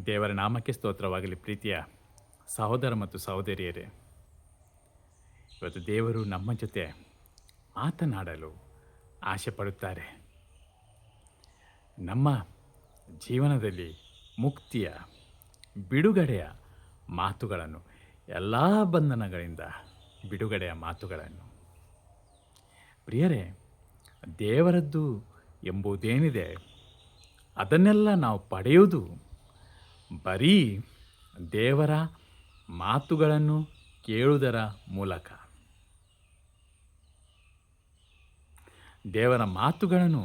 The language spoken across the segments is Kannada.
ದೇವರ ನಾಮಕ್ಕೆ ಸ್ತೋತ್ರವಾಗಲಿ. ಪ್ರೀತಿಯ ಸಹೋದರ ಮತ್ತು ಸಹೋದರಿಯರೇ, ಇವತ್ತು ದೇವರು ನಮ್ಮ ಜೊತೆ ಮಾತನಾಡಲು ಆಸೆ ಪಡುತ್ತಾರೆ. ನಮ್ಮ ಜೀವನದಲ್ಲಿ ಮುಕ್ತಿಯ, ಬಿಡುಗಡೆಯ ಮಾತುಗಳನ್ನು, ಎಲ್ಲ ಬಂಧನಗಳಿಂದ ಬಿಡುಗಡೆಯ ಮಾತುಗಳನ್ನು. ಪ್ರಿಯರೇ, ದೇವರದ್ದು ಎಂಬುದೇನಿದೆ ಅದನ್ನೆಲ್ಲ ನಾವು ಪಡೆಯುವುದು ಬರೀ ದೇವರ ಮಾತುಗಳನ್ನು ಕೇಳುವುದರ ಮೂಲಕ. ದೇವರ ಮಾತುಗಳನ್ನು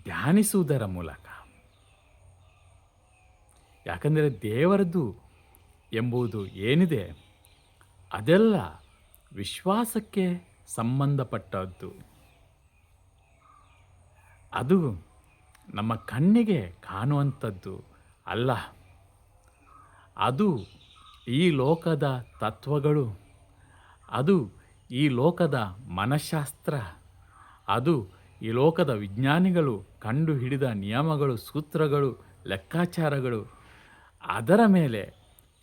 ಧ್ಯಾನಿಸುವುದರ ಮೂಲಕ. ಯಾಕಂದರೆ ದೇವರದ್ದು ಎಂಬುದು ಏನಿದೆ ಅದೆಲ್ಲ ವಿಶ್ವಾಸಕ್ಕೆ ಸಂಬಂಧಪಟ್ಟದ್ದು. ಅದು ನಮ್ಮ ಕಣ್ಣಿಗೆ ಕಾಣುವಂಥದ್ದು ಅಲ್ಲ. ಅದು ಈ ಲೋಕದ ತತ್ವಗಳು, ಅದು ಈ ಲೋಕದ ಮನಃಶಾಸ್ತ್ರ, ಅದು ಈ ಲೋಕದ ವಿಜ್ಞಾನಿಗಳು ಕಂಡು ಹಿಡಿದ ನಿಯಮಗಳು, ಸೂತ್ರಗಳು, ಲೆಕ್ಕಾಚಾರಗಳು, ಅದರ ಮೇಲೆ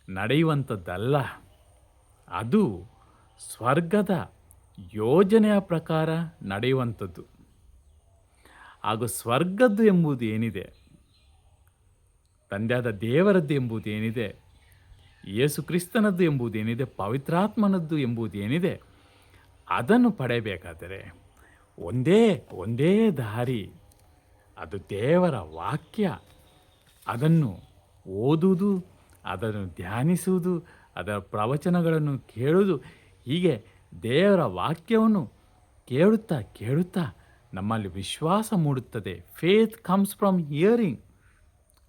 ನಡೆಯುವಂಥದ್ದಲ್ಲ. ಅದು ಸ್ವರ್ಗದ ಯೋಜನೆಯ ಪ್ರಕಾರ ನಡೆಯುವಂಥದ್ದು. ಹಾಗೂ ಸ್ವರ್ಗದ್ದು ಎಂಬುದು ಏನಿದೆ, ತಂದೆಯಾದ ದೇವರದ್ದು ಎಂಬುದೇನಿದೆ, ಯೇಸು ಕ್ರಿಸ್ತನದ್ದು ಎಂಬುದೇನಿದೆ, ಪವಿತ್ರಾತ್ಮನದ್ದು ಎಂಬುದೇನಿದೆ, ಅದನ್ನು ಪಡೆಯಬೇಕಾದರೆ ಒಂದೇ ದಾರಿ. ಅದು ದೇವರ ವಾಕ್ಯ. ಅದನ್ನು ಓದುವುದು, ಅದನ್ನು ಧ್ಯಾನಿಸುವುದು, ಅದರ ಪ್ರವಚನಗಳನ್ನು ಕೇಳುವುದು. ಹೀಗೆ ದೇವರ ವಾಕ್ಯವನ್ನು ಕೇಳುತ್ತಾ ಕೇಳುತ್ತಾ ನಮ್ಮಲ್ಲಿ ವಿಶ್ವಾಸ ಮೂಡುತ್ತದೆ. Faith comes from hearing.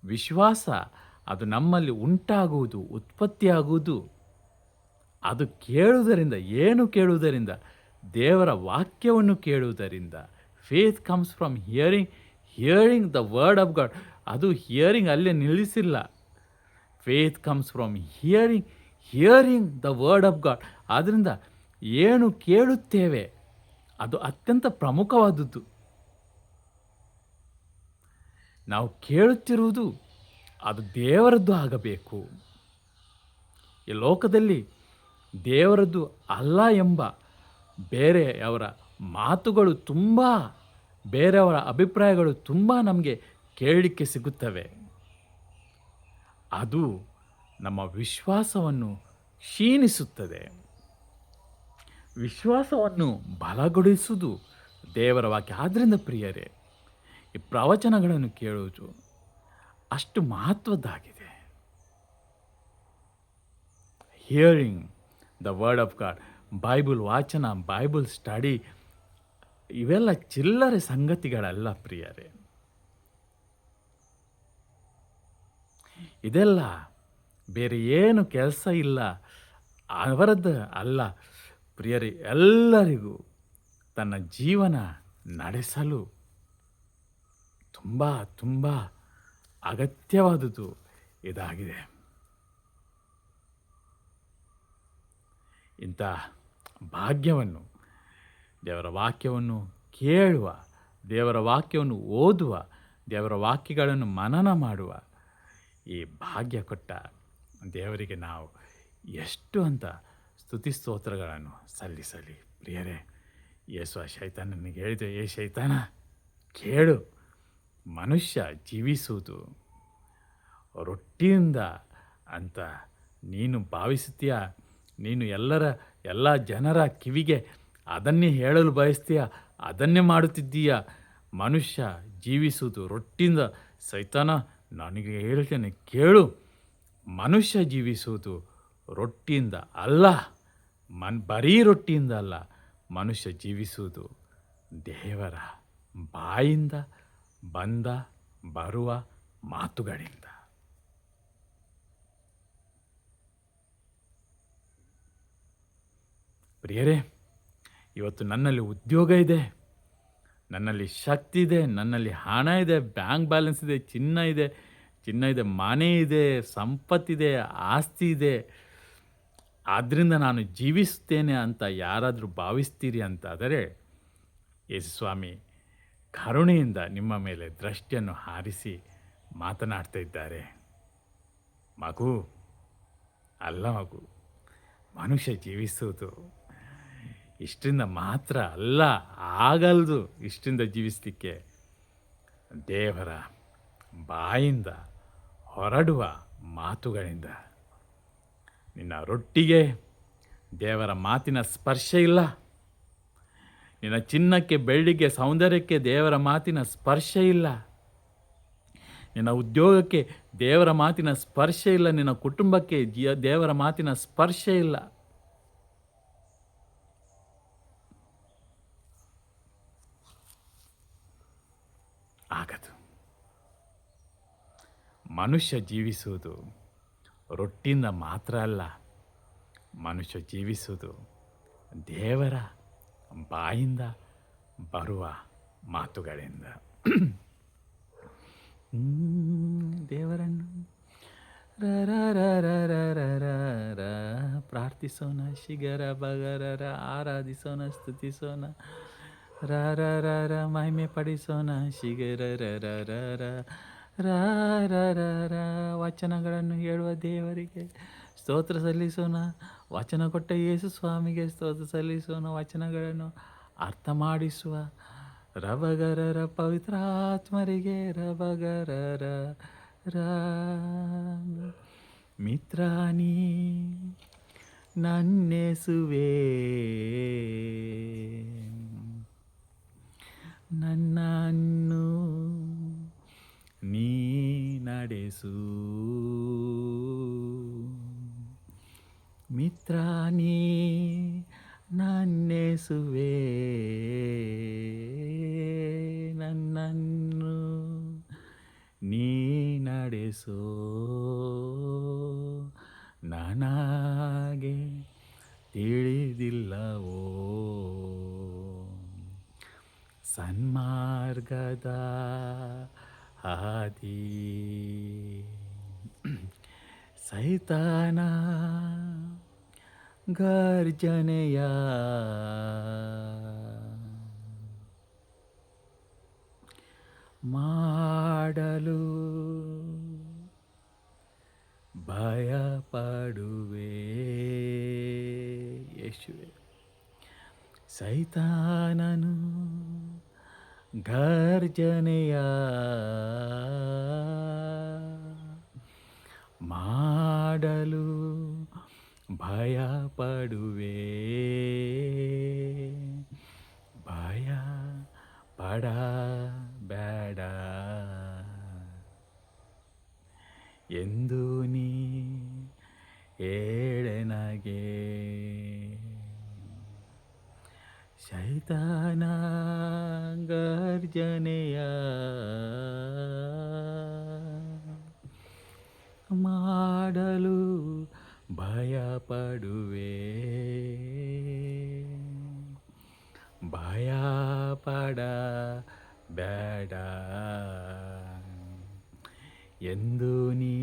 ವಿಶ್ವಾಸ ಅದು ನಮ್ಮಲ್ಲಿ ಉಂಟಾಗುವುದು, ಉತ್ಪತ್ತಿಯಾಗುವುದು. ಅದು ಕೇಳುವುದರಿಂದ. ಏನು ಕೇಳುವುದರಿಂದ? ದೇವರ ವಾಕ್ಯವನ್ನು ಕೇಳುವುದರಿಂದ. Faith comes from hearing, hearing the word of God. ಅದು ಹಿಯರಿಂಗ್ ಅಲ್ಲೇ ನಿಲ್ಲಿಸಿಲ್ಲ. Faith comes from hearing, hearing the word of God. ಆದ್ದರಿಂದ ಏನು ಕೇಳುತ್ತೇವೆ ಅದು ಅತ್ಯಂತ ಪ್ರಮುಖವಾದದ್ದು. ನಾವು ಕೇಳುತ್ತಿರುವುದು ಅದು ದೇವರದ್ದು ಆಗಬೇಕು. ಈ ಲೋಕದಲ್ಲಿ ದೇವರದ್ದು ಅಲ್ಲ ಎಂಬ ಬೇರೆಯವರ ಮಾತುಗಳು ತುಂಬ, ಬೇರೆಯವರ ಅಭಿಪ್ರಾಯಗಳು ತುಂಬ ನಮಗೆ ಕೇಳಲಿಕ್ಕೆ ಸಿಗುತ್ತವೆ. ಅದು ನಮ್ಮ ವಿಶ್ವಾಸವನ್ನು ಕ್ಷೀಣಿಸುತ್ತದೆ. ವಿಶ್ವಾಸವನ್ನು ಬಲಗೊಳಿಸುವುದು ದೇವರ ವಾಕ್ಯ. ಆದ್ದರಿಂದ ಪ್ರಿಯರೇ, ಈ ಪ್ರವಚನಗಳನ್ನು ಕೇಳುವುದು ಅಷ್ಟು ಮಹತ್ವದ್ದಾಗಿದೆ. Hearing the word of god. Bible ವಾಚನ, ಬೈಬಲ್ ಸ್ಟಡಿ ಇವೆಲ್ಲ ಚಿಲ್ಲರೆ ಸಂಗತಿಗಳಲ್ಲ ಪ್ರಿಯರೇ. ಇದೆಲ್ಲ ಬೇರೆ ಏನು ಕೆಲಸ ಇಲ್ಲ, ಅವರದ್ದು ಅಲ್ಲ ಪ್ರಿಯರೇ. ಎಲ್ಲರಿಗೂ ತನ್ನ ಜೀವನ ನಡೆಸಲು ತುಂಬ ತುಂಬ ಅಗತ್ಯವಾದುದು ಇದಾಗಿದೆ. ಇಂಥ ಭಾಗ್ಯವನ್ನು, ದೇವರ ವಾಕ್ಯವನ್ನು ಕೇಳುವ, ದೇವರ ವಾಕ್ಯವನ್ನು ಓದುವ, ದೇವರ ವಾಕ್ಯಗಳನ್ನು ಮನನ ಮಾಡುವ ಈ ಭಾಗ್ಯ ಕೊಟ್ಟ ದೇವರಿಗೆ ನಾವು ಎಷ್ಟು ಅಂತ ಸ್ತುತಿ ಸ್ತೋತ್ರಗಳನ್ನು ಸಲ್ಲಿಸಲಿ. ಪ್ರಿಯರೇ, ಯೇಸು ಶೈತಾನನಿಗೆ ಹೇಳಿದೆ, ಏ ಶೈತಾನ ಕೇಳು, ಮನುಷ್ಯ ಜೀವಿಸುವುದು ರೊಟ್ಟಿಯಿಂದ ಅಂತ ನೀನು ಭಾವಿಸುತ್ತೀಯ. ನೀನು ಎಲ್ಲ ಜನರ ಕಿವಿಗೆ ಅದನ್ನೇ ಹೇಳಲು ಬಯಸ್ತೀಯ, ಅದನ್ನೇ ಮಾಡುತ್ತಿದ್ದೀಯ. ಮನುಷ್ಯ ಜೀವಿಸುವುದು ರೊಟ್ಟಿಯಿಂದ. ಸೈತಾನ, ನನಗೆ ಹೇಳ್ತೇನೆ ಕೇಳು, ಮನುಷ್ಯ ಜೀವಿಸುವುದು ರೊಟ್ಟಿಯಿಂದ ಅಲ್ಲ, ಬರೀ ರೊಟ್ಟಿಯಿಂದ ಅಲ್ಲ. ಮನುಷ್ಯ ಜೀವಿಸುವುದು ದೇವರ ಬಾಯಿಂದ ಬರುವ ಮಾತುಗಳಿಂದ. ಪ್ರಿಯರೇ, ಇವತ್ತು ನನ್ನಲ್ಲಿ ಉದ್ಯೋಗ ಇದೆ, ನನ್ನಲ್ಲಿ ಶಕ್ತಿ ಇದೆ, ನನ್ನಲ್ಲಿ ಹಣ ಇದೆ, ಬ್ಯಾಂಕ್ ಬ್ಯಾಲೆನ್ಸ್ ಇದೆ, ಚಿನ್ನ ಇದೆ, ಮನೆ ಇದೆ, ಸಂಪತ್ತಿದೆ, ಆಸ್ತಿ ಇದೆ, ಆದ್ದರಿಂದ ನಾನು ಜೀವಿಸ್ತೇನೆ ಅಂತ ಯಾರಾದರೂ ಭಾವಿಸ್ತೀರಿ ಅಂತಾದರೆ, ಯೇಸು ಸ್ವಾಮಿ ಕರುಣೆಯಿಂದ ನಿಮ್ಮ ಮೇಲೆ ದೃಷ್ಟಿಯನ್ನು ಹಾರಿಸಿ ಮಾತನಾಡ್ತಾ ಇದ್ದಾರೆ. ಮಗು ಅಲ್ಲ ಮಗು, ಮನುಷ್ಯ ಜೀವಿಸುವುದು ಇಷ್ಟರಿಂದ ಮಾತ್ರ ಅಲ್ಲ, ಆಗಲ್ದು ಇಷ್ಟರಿಂದ ಜೀವಿಸಲಿಕ್ಕೆ. ದೇವರ ಬಾಯಿಂದ ಹೊರಡುವ ಮಾತುಗಳಿಂದ. ನಿನ್ನ ರೊಟ್ಟಿಗೆ ದೇವರ ಮಾತಿನ ಸ್ಪರ್ಶ ಇಲ್ಲ. ನಿನ್ನ ಚಿನ್ನಕ್ಕೆ, ಬೆಳ್ಳಿಗೆ, ಸೌಂದರ್ಯಕ್ಕೆ ದೇವರ ಮಾತಿನ ಸ್ಪರ್ಶ ಇಲ್ಲ. ನಿನ್ನ ಉದ್ಯೋಗಕ್ಕೆ ದೇವರ ಮಾತಿನ ಸ್ಪರ್ಶ ಇಲ್ಲ. ನಿನ್ನ ಕುಟುಂಬಕ್ಕೆ ದೇವರ ಮಾತಿನ ಸ್ಪರ್ಶ ಇಲ್ಲ. ಆಗದು. ಮನುಷ್ಯ ಜೀವಿಸುವುದು ರೊಟ್ಟಿಯಿಂದ ಮಾತ್ರ ಅಲ್ಲ, ಮನುಷ್ಯ ಜೀವಿಸುವುದು ದೇವರ ಬಾಯಿಂದ ಬರುವ ಮಾತುಗಳಿಂದ. ದೇವರನ್ನು ಪ್ರಾರ್ಥಿಸೋಣ, ಶಿಗರ ಬಗರರ ಆರಾಧಿಸೋಣ, ಸ್ತುತಿಸೋಣ, ಮಹಿಮೆ ಪಡಿಸೋಣ, ಶಿಗರ ವಚನಗಳನ್ನು ಹೇಳುವ ದೇವರಿಗೆ ಸ್ತೋತ್ರ ಸಲ್ಲಿಸೋಣ. ವಚನ ಕೊಟ್ಟ ಯೇಸು ಸ್ವಾಮಿಗೆ ಸ್ತೋತ್ರ ಸಲ್ಲಿಸೋಣ. ವಚನಗಳನ್ನು ಅರ್ಥ ಮಾಡಿಸುವ ರಬಗರರ ಪವಿತ್ರಾತ್ಮರಿಗೆ ರಬಗರರ ಮಿತ್ರಾನಿ ನನ್ನೆಸುವೆ, ನನ್ನನ್ನು ನೀ ನಡೆಸು. ಮಿತ್ರಾನಿ ನನ್ನೆಸುವೆ, ನನ್ನನ್ನು ನೀ ನಡೆಸೋ. ನನಗೆ ತಿಳಿದಿಲ್ಲವೋ ಸನ್ಮಾರ್ಗದ ಹಾದಿ, ಸೈತಾನ ಗರ್ಜನೆಯ ಮಾಡಲು ಭಯಪಡುವೆ. ಯೇಸುವೆ, ಸೈತಾನನು ಗರ್ಜನೆಯ ಮಾಡಲು ಭಯಪಡುವೆ. ಭಯ ಪಡಬೇಡ ಎಂದು ನೀ ಹೇಳೆನಗೆ. ಸೈತಾನ ಗರ್ಜನೆಯ ಮಾಡಲು ಭಯಪಡುವೆ. ಭಯ ಪಡಬೇಡ ಎಂದು ನೀ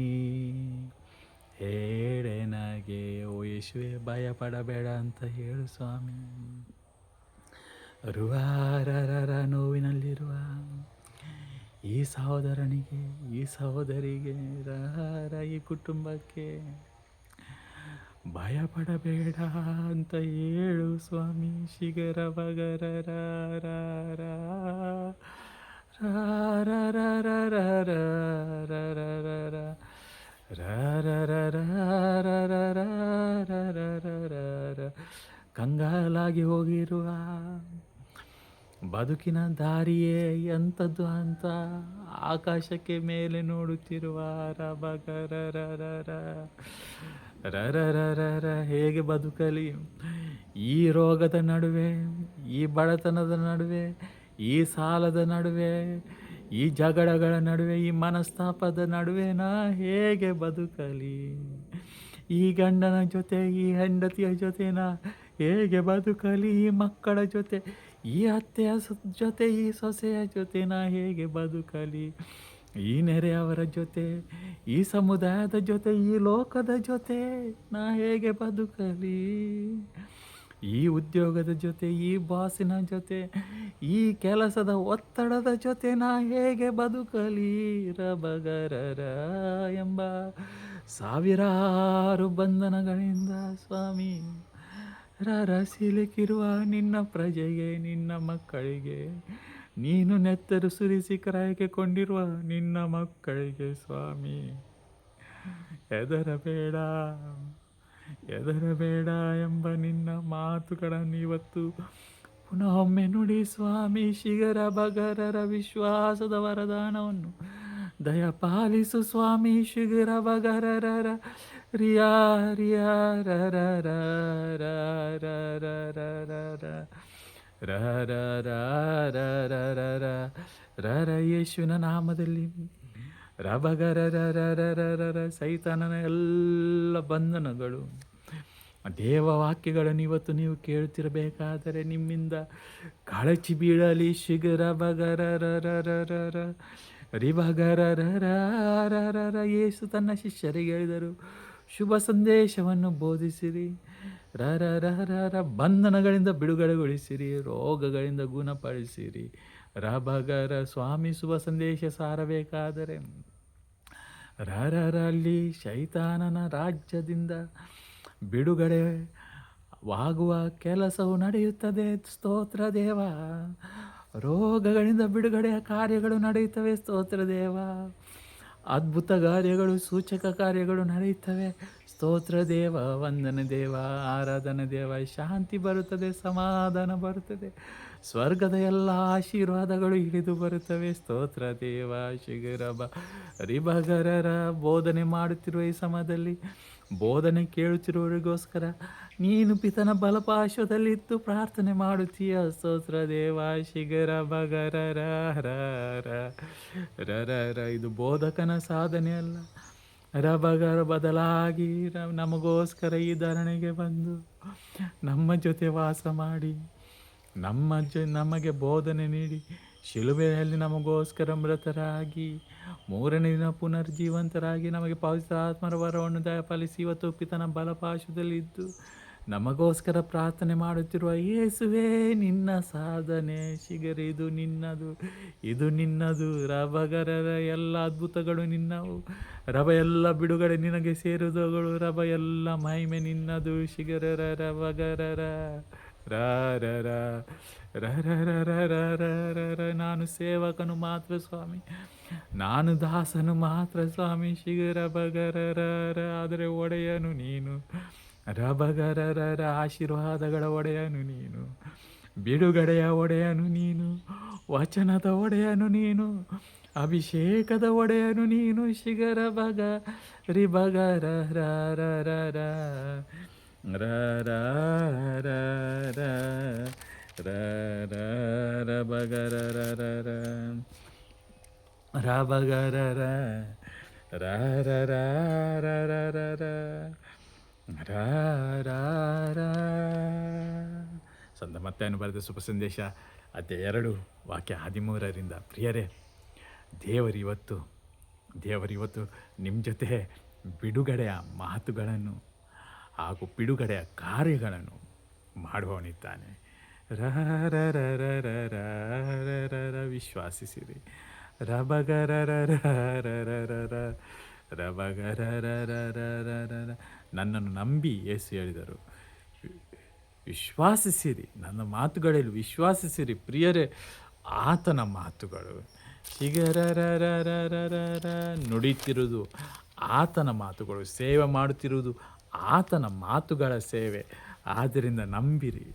ಹೇಳೆನಗೆ. ಓ ಯೇಸುವೆ, ಭಯ ಪಡಬೇಡ ಅಂತ ಹೇಳು ಸ್ವಾಮಿ. ರುವಾರರ ನೋವಿನಲ್ಲಿರುವ ಈ ಸಹೋದರನಿಗೆ, ಈ ಸಹೋದರಿಗೆ, ಈ ಕುಟುಂಬಕ್ಕೆ ಭಯ ಪಡಬೇಡ ಅಂತ ಹೇಳು ಸ್ವಾಮಿ. ಶಿಗರ ಬಗರ ಕಂಗಾಲಾಗಿ ಹೋಗಿರುವ ಬದುಕಿನ ದಾರಿಯೇ ಎಂಥದ್ದು ಅಂತ ಆಕಾಶಕ್ಕೆ ಮೇಲೆ ನೋಡುತ್ತಿರುವ ಹೇಗೆ ಬದುಕಲಿ? ಈ ರೋಗದ ನಡುವೆ, ಈ ಬಡತನದ ನಡುವೆ, ಈ ಸಾಲದ ನಡುವೆ, ಈ ಜಗಳಗಳ ನಡುವೆ, ಈ ಮನಸ್ತಾಪದ ನಡುವೆ ನಾ ಹೇಗೆ ಬದುಕಲಿ? ಈ ಗಂಡನ ಜೊತೆ, ಈ ಹೆಂಡತಿಯ ಜೊತೆ ನಾ ಹೇಗೆ ಬದುಕಲಿ? ಈ ಮಕ್ಕಳ ಜೊತೆ, ಈ ಅತ್ತೆಯ ಜೊತೆ, ಈ ಸೊಸೆಯ ಜೊತೆ ನಾ ಹೇಗೆ ಬದುಕಲಿ? ಈ ನೆರೆಯವರ ಜೊತೆ, ಈ ಸಮುದಾಯದ ಜೊತೆ, ಈ ಲೋಕದ ಜೊತೆ ನಾ ಹೇಗೆ ಬದುಕಲಿ? ಈ ಉದ್ಯೋಗದ ಜೊತೆ, ಈ ಬಾಸಿನ ಜೊತೆ, ಈ ಕೆಲಸದ ಒತ್ತಡದ ಜೊತೆ ನಾ ಹೇಗೆ ಬದುಕಲಿ? ರಬಗರರ ಎಂಬ ಸಾವಿರಾರು ಬಂಧನಗಳಿಂದ ಸ್ವಾಮಿ ಸಿಲುಕಿರುವ ನಿನ್ನ ಪ್ರಜೆಗೆ, ನಿನ್ನ ಮಕ್ಕಳಿಗೆ, ನೀನು ನೆತ್ತರು ಸುರಿಸಿ ಕರಾಯಿಕೊಂಡಿರುವ ನಿನ್ನ ಮಕ್ಕಳಿಗೆ ಸ್ವಾಮಿ, ಹೆದರಬೇಡ ಹೆದರಬೇಡ ಎಂಬ ನಿನ್ನ ಮಾತುಗಳನ್ನು ಇವತ್ತು ಪುನಃ ಒಮ್ಮೆ ನುಡಿ ಸ್ವಾಮಿ. ಶಿಗರ ಬಗರರ ವಿಶ್ವಾಸದ ವರದಾನವನ್ನು ದಯಪಾಲಿಸು ಸ್ವಾಮಿ. ಶಿಗರ ಬಗರರ ರಿಯಾ ರಿಯಾ ರರ ರರ ರರ ಯೇಸುವಿನ ನಾಮದಲ್ಲಿ ರಬಗರರ ಸೈತಾನನ ಎಲ್ಲ ಬಂಧನಗಳು, ದೇವವಾಕ್ಯಗಳನ್ನು ಇವತ್ತು ನೀವು ಕೇಳುತ್ತಿರಬೇಕಾದರೆ ನಿಮ್ಮಿಂದ ಕಳಚಿ ಬೀಳಲಿ. ಶಿಗರ ಬಗರರ ರಿಬಗರರ ಯೇಸು ತನ್ನ ಶಿಷ್ಯರಿಗೆ ಹೇಳಿದರು, ಶುಭ ಸಂದೇಶವನ್ನು ಬೋಧಿಸಿರಿ, ಬಂಧನಗಳಿಂದ ಬಿಡುಗಡೆಗೊಳಿಸಿರಿ, ರೋಗಗಳಿಂದ ಗುಣಪಡಿಸಿರಿ. ರಬಗರ ಸ್ವಾಮಿ ಶುಭ ಸಂದೇಶ ಸಾರಬೇಕಾದರೆ ಅಲ್ಲಿ ಶೈತಾನನ ರಾಜ್ಯದಿಂದ ಬಿಡುಗಡೆವಾಗುವ ಕೆಲಸವು ನಡೆಯುತ್ತದೆ. ಸ್ತೋತ್ರ ದೇವ. ರೋಗಗಳಿಂದ ಬಿಡುಗಡೆಯ ಕಾರ್ಯಗಳು ನಡೆಯುತ್ತವೆ. ಸ್ತೋತ್ರ ದೇವ. ಅದ್ಭುತ ಕಾರ್ಯಗಳು, ಸೂಚಕ ಕಾರ್ಯಗಳು ನಡೆಯುತ್ತವೆ. ಸ್ತೋತ್ರ ದೇವ. ವಂದನೆ ದೇವ, ಆರಾಧನೆ ದೇವ. ಶಾಂತಿ ಬರುತ್ತದೆ, ಸಮಾಧಾನ ಬರುತ್ತದೆ, ಸ್ವರ್ಗದ ಎಲ್ಲ ಆಶೀರ್ವಾದಗಳು ಇಳಿದು ಬರುತ್ತವೆ. ಸ್ತೋತ್ರ ದೇವ. ಶಿಗರಬ ರಿಬಗರರ ಬೋಧನೆ ಮಾಡುತ್ತಿರುವ ಈ ಸಮಯದಲ್ಲಿ ಬೋಧನೆ ಕೇಳುತ್ತಿರುವವರಿಗೋಸ್ಕರ ನೀನು ಪಿತನ ಬಲಪಾರ್ಶ್ವದಲ್ಲಿದ್ದು ಪ್ರಾರ್ಥನೆ ಮಾಡುತ್ತೀಯ. ಸ್ತೋತ್ರ ದೇವ. ಶಿಗರ ಬಗರರ ಇದು ಬೋಧಕನ ಸಾಧನೆ ಅಲ್ಲ. ರಬಗರ ಬದಲಾಗಿ ನಮಗೋಸ್ಕರ ಈ ಧರಣಿಗೆ ಬಂದು ನಮ್ಮ ಜೊತೆ ವಾಸ ಮಾಡಿ ನಮಗೆ ಬೋಧನೆ ನೀಡಿ ಶಿಲುಬೆಯಲ್ಲಿ ನಮಗೋಸ್ಕರ ಮೃತರಾಗಿ ಮೂರನೇ ದಿನ ಪುನರ್ಜೀವಂತರಾಗಿ ನಮಗೆ ಪವಿತ್ರ ಆತ್ಮರ ವರವನ್ನು ದಯಪಾಲಿಸಿ ಇವತ್ತು ಪಿತನ ಬಲಪಾರ್ಶ್ವದಲ್ಲಿ ಇದ್ದು ನಮಗೋಸ್ಕರ ಪ್ರಾರ್ಥನೆ ಮಾಡುತ್ತಿರುವ ಯೇಸುವೇ, ನಿನ್ನ ಸಾಧನೆ. ಶಿಗರ ಇದು ನಿನ್ನದು, ಇದು ನಿನ್ನದು. ರಬಗರರ ಎಲ್ಲ ಅದ್ಭುತಗಳು ನಿನ್ನವು. ರಬ ಎಲ್ಲ ಬಿಡುಗಡೆ ನಿನಗೆ ಸೇರುವುದುಗಳು. ರಬ ಎಲ್ಲ ಮಹಿಮೆ ನಿನ್ನದು. ಶಿಗರರ ರಬಗರರ ರರ ನಾನು ಸೇವಕನು ಮಾತ್ರ ಸ್ವಾಮಿ, ನಾನು ದಾಸನು ಮಾತ್ರ ಸ್ವಾಮಿ. ಶಿಗರ ಬಗರರ ಆದರೆ ಒಡೆಯನು ನೀನು. ರಬಗರರ ಆಶೀರ್ವಾದಗಳ ಒಡೆಯನು ನೀನು, ಬಿಡುಗಡೆಯ ಒಡೆಯನು ನೀನು, ವಚನದ ಒಡೆಯನು ನೀನು, ಅಭಿಷೇಕದ ಒಡೆಯನು ನೀನು. ಶಿಗರ ಬಗ ರಿಬಗರ ಸಂತ ಮತ್ತಾಯನು ಬರೆದ ಶುಭ ಸಂದೇಶ ಅಧ್ಯಾಯ 2 ವಾಕ್ಯ 13. ಪ್ರಿಯರೇ, ದೇವರಿವತ್ತು ನಿಮ್ಮ ಜೊತೆ ಬಿಡುಗಡೆಯ ಮಾತುಗಳನ್ನು ಹಾಗೂ ಬಿಡುಗಡೆಯ ಕಾರ್ಯಗಳನ್ನು ಮಾಡುವವನಿದ್ದಾನೆ. ವಿಶ್ವಾಸಿಸಿರಿ. ನನ್ನನ್ನು ನಂಬಿ ಯೇಸು ಹೇಳಿದರು, ವಿಶ್ವಾಸಿಸಿರಿ, ನನ್ನ ಮಾತುಗಳಲ್ಲಿ ವಿಶ್ವಾಸಿಸಿರಿ. ಪ್ರಿಯರೇ, ಆತನ ಮಾತುಗಳು ನುಡಿತಿರುವುದು ಆತನ ಮಾತುಗಳು, ಸೇವೆ ಮಾಡುತ್ತಿರುವುದು ಆತನ ಮಾತುಗಳ ಸೇವೆ. ಆದ್ದರಿಂದ ನಂಬಿರಿ.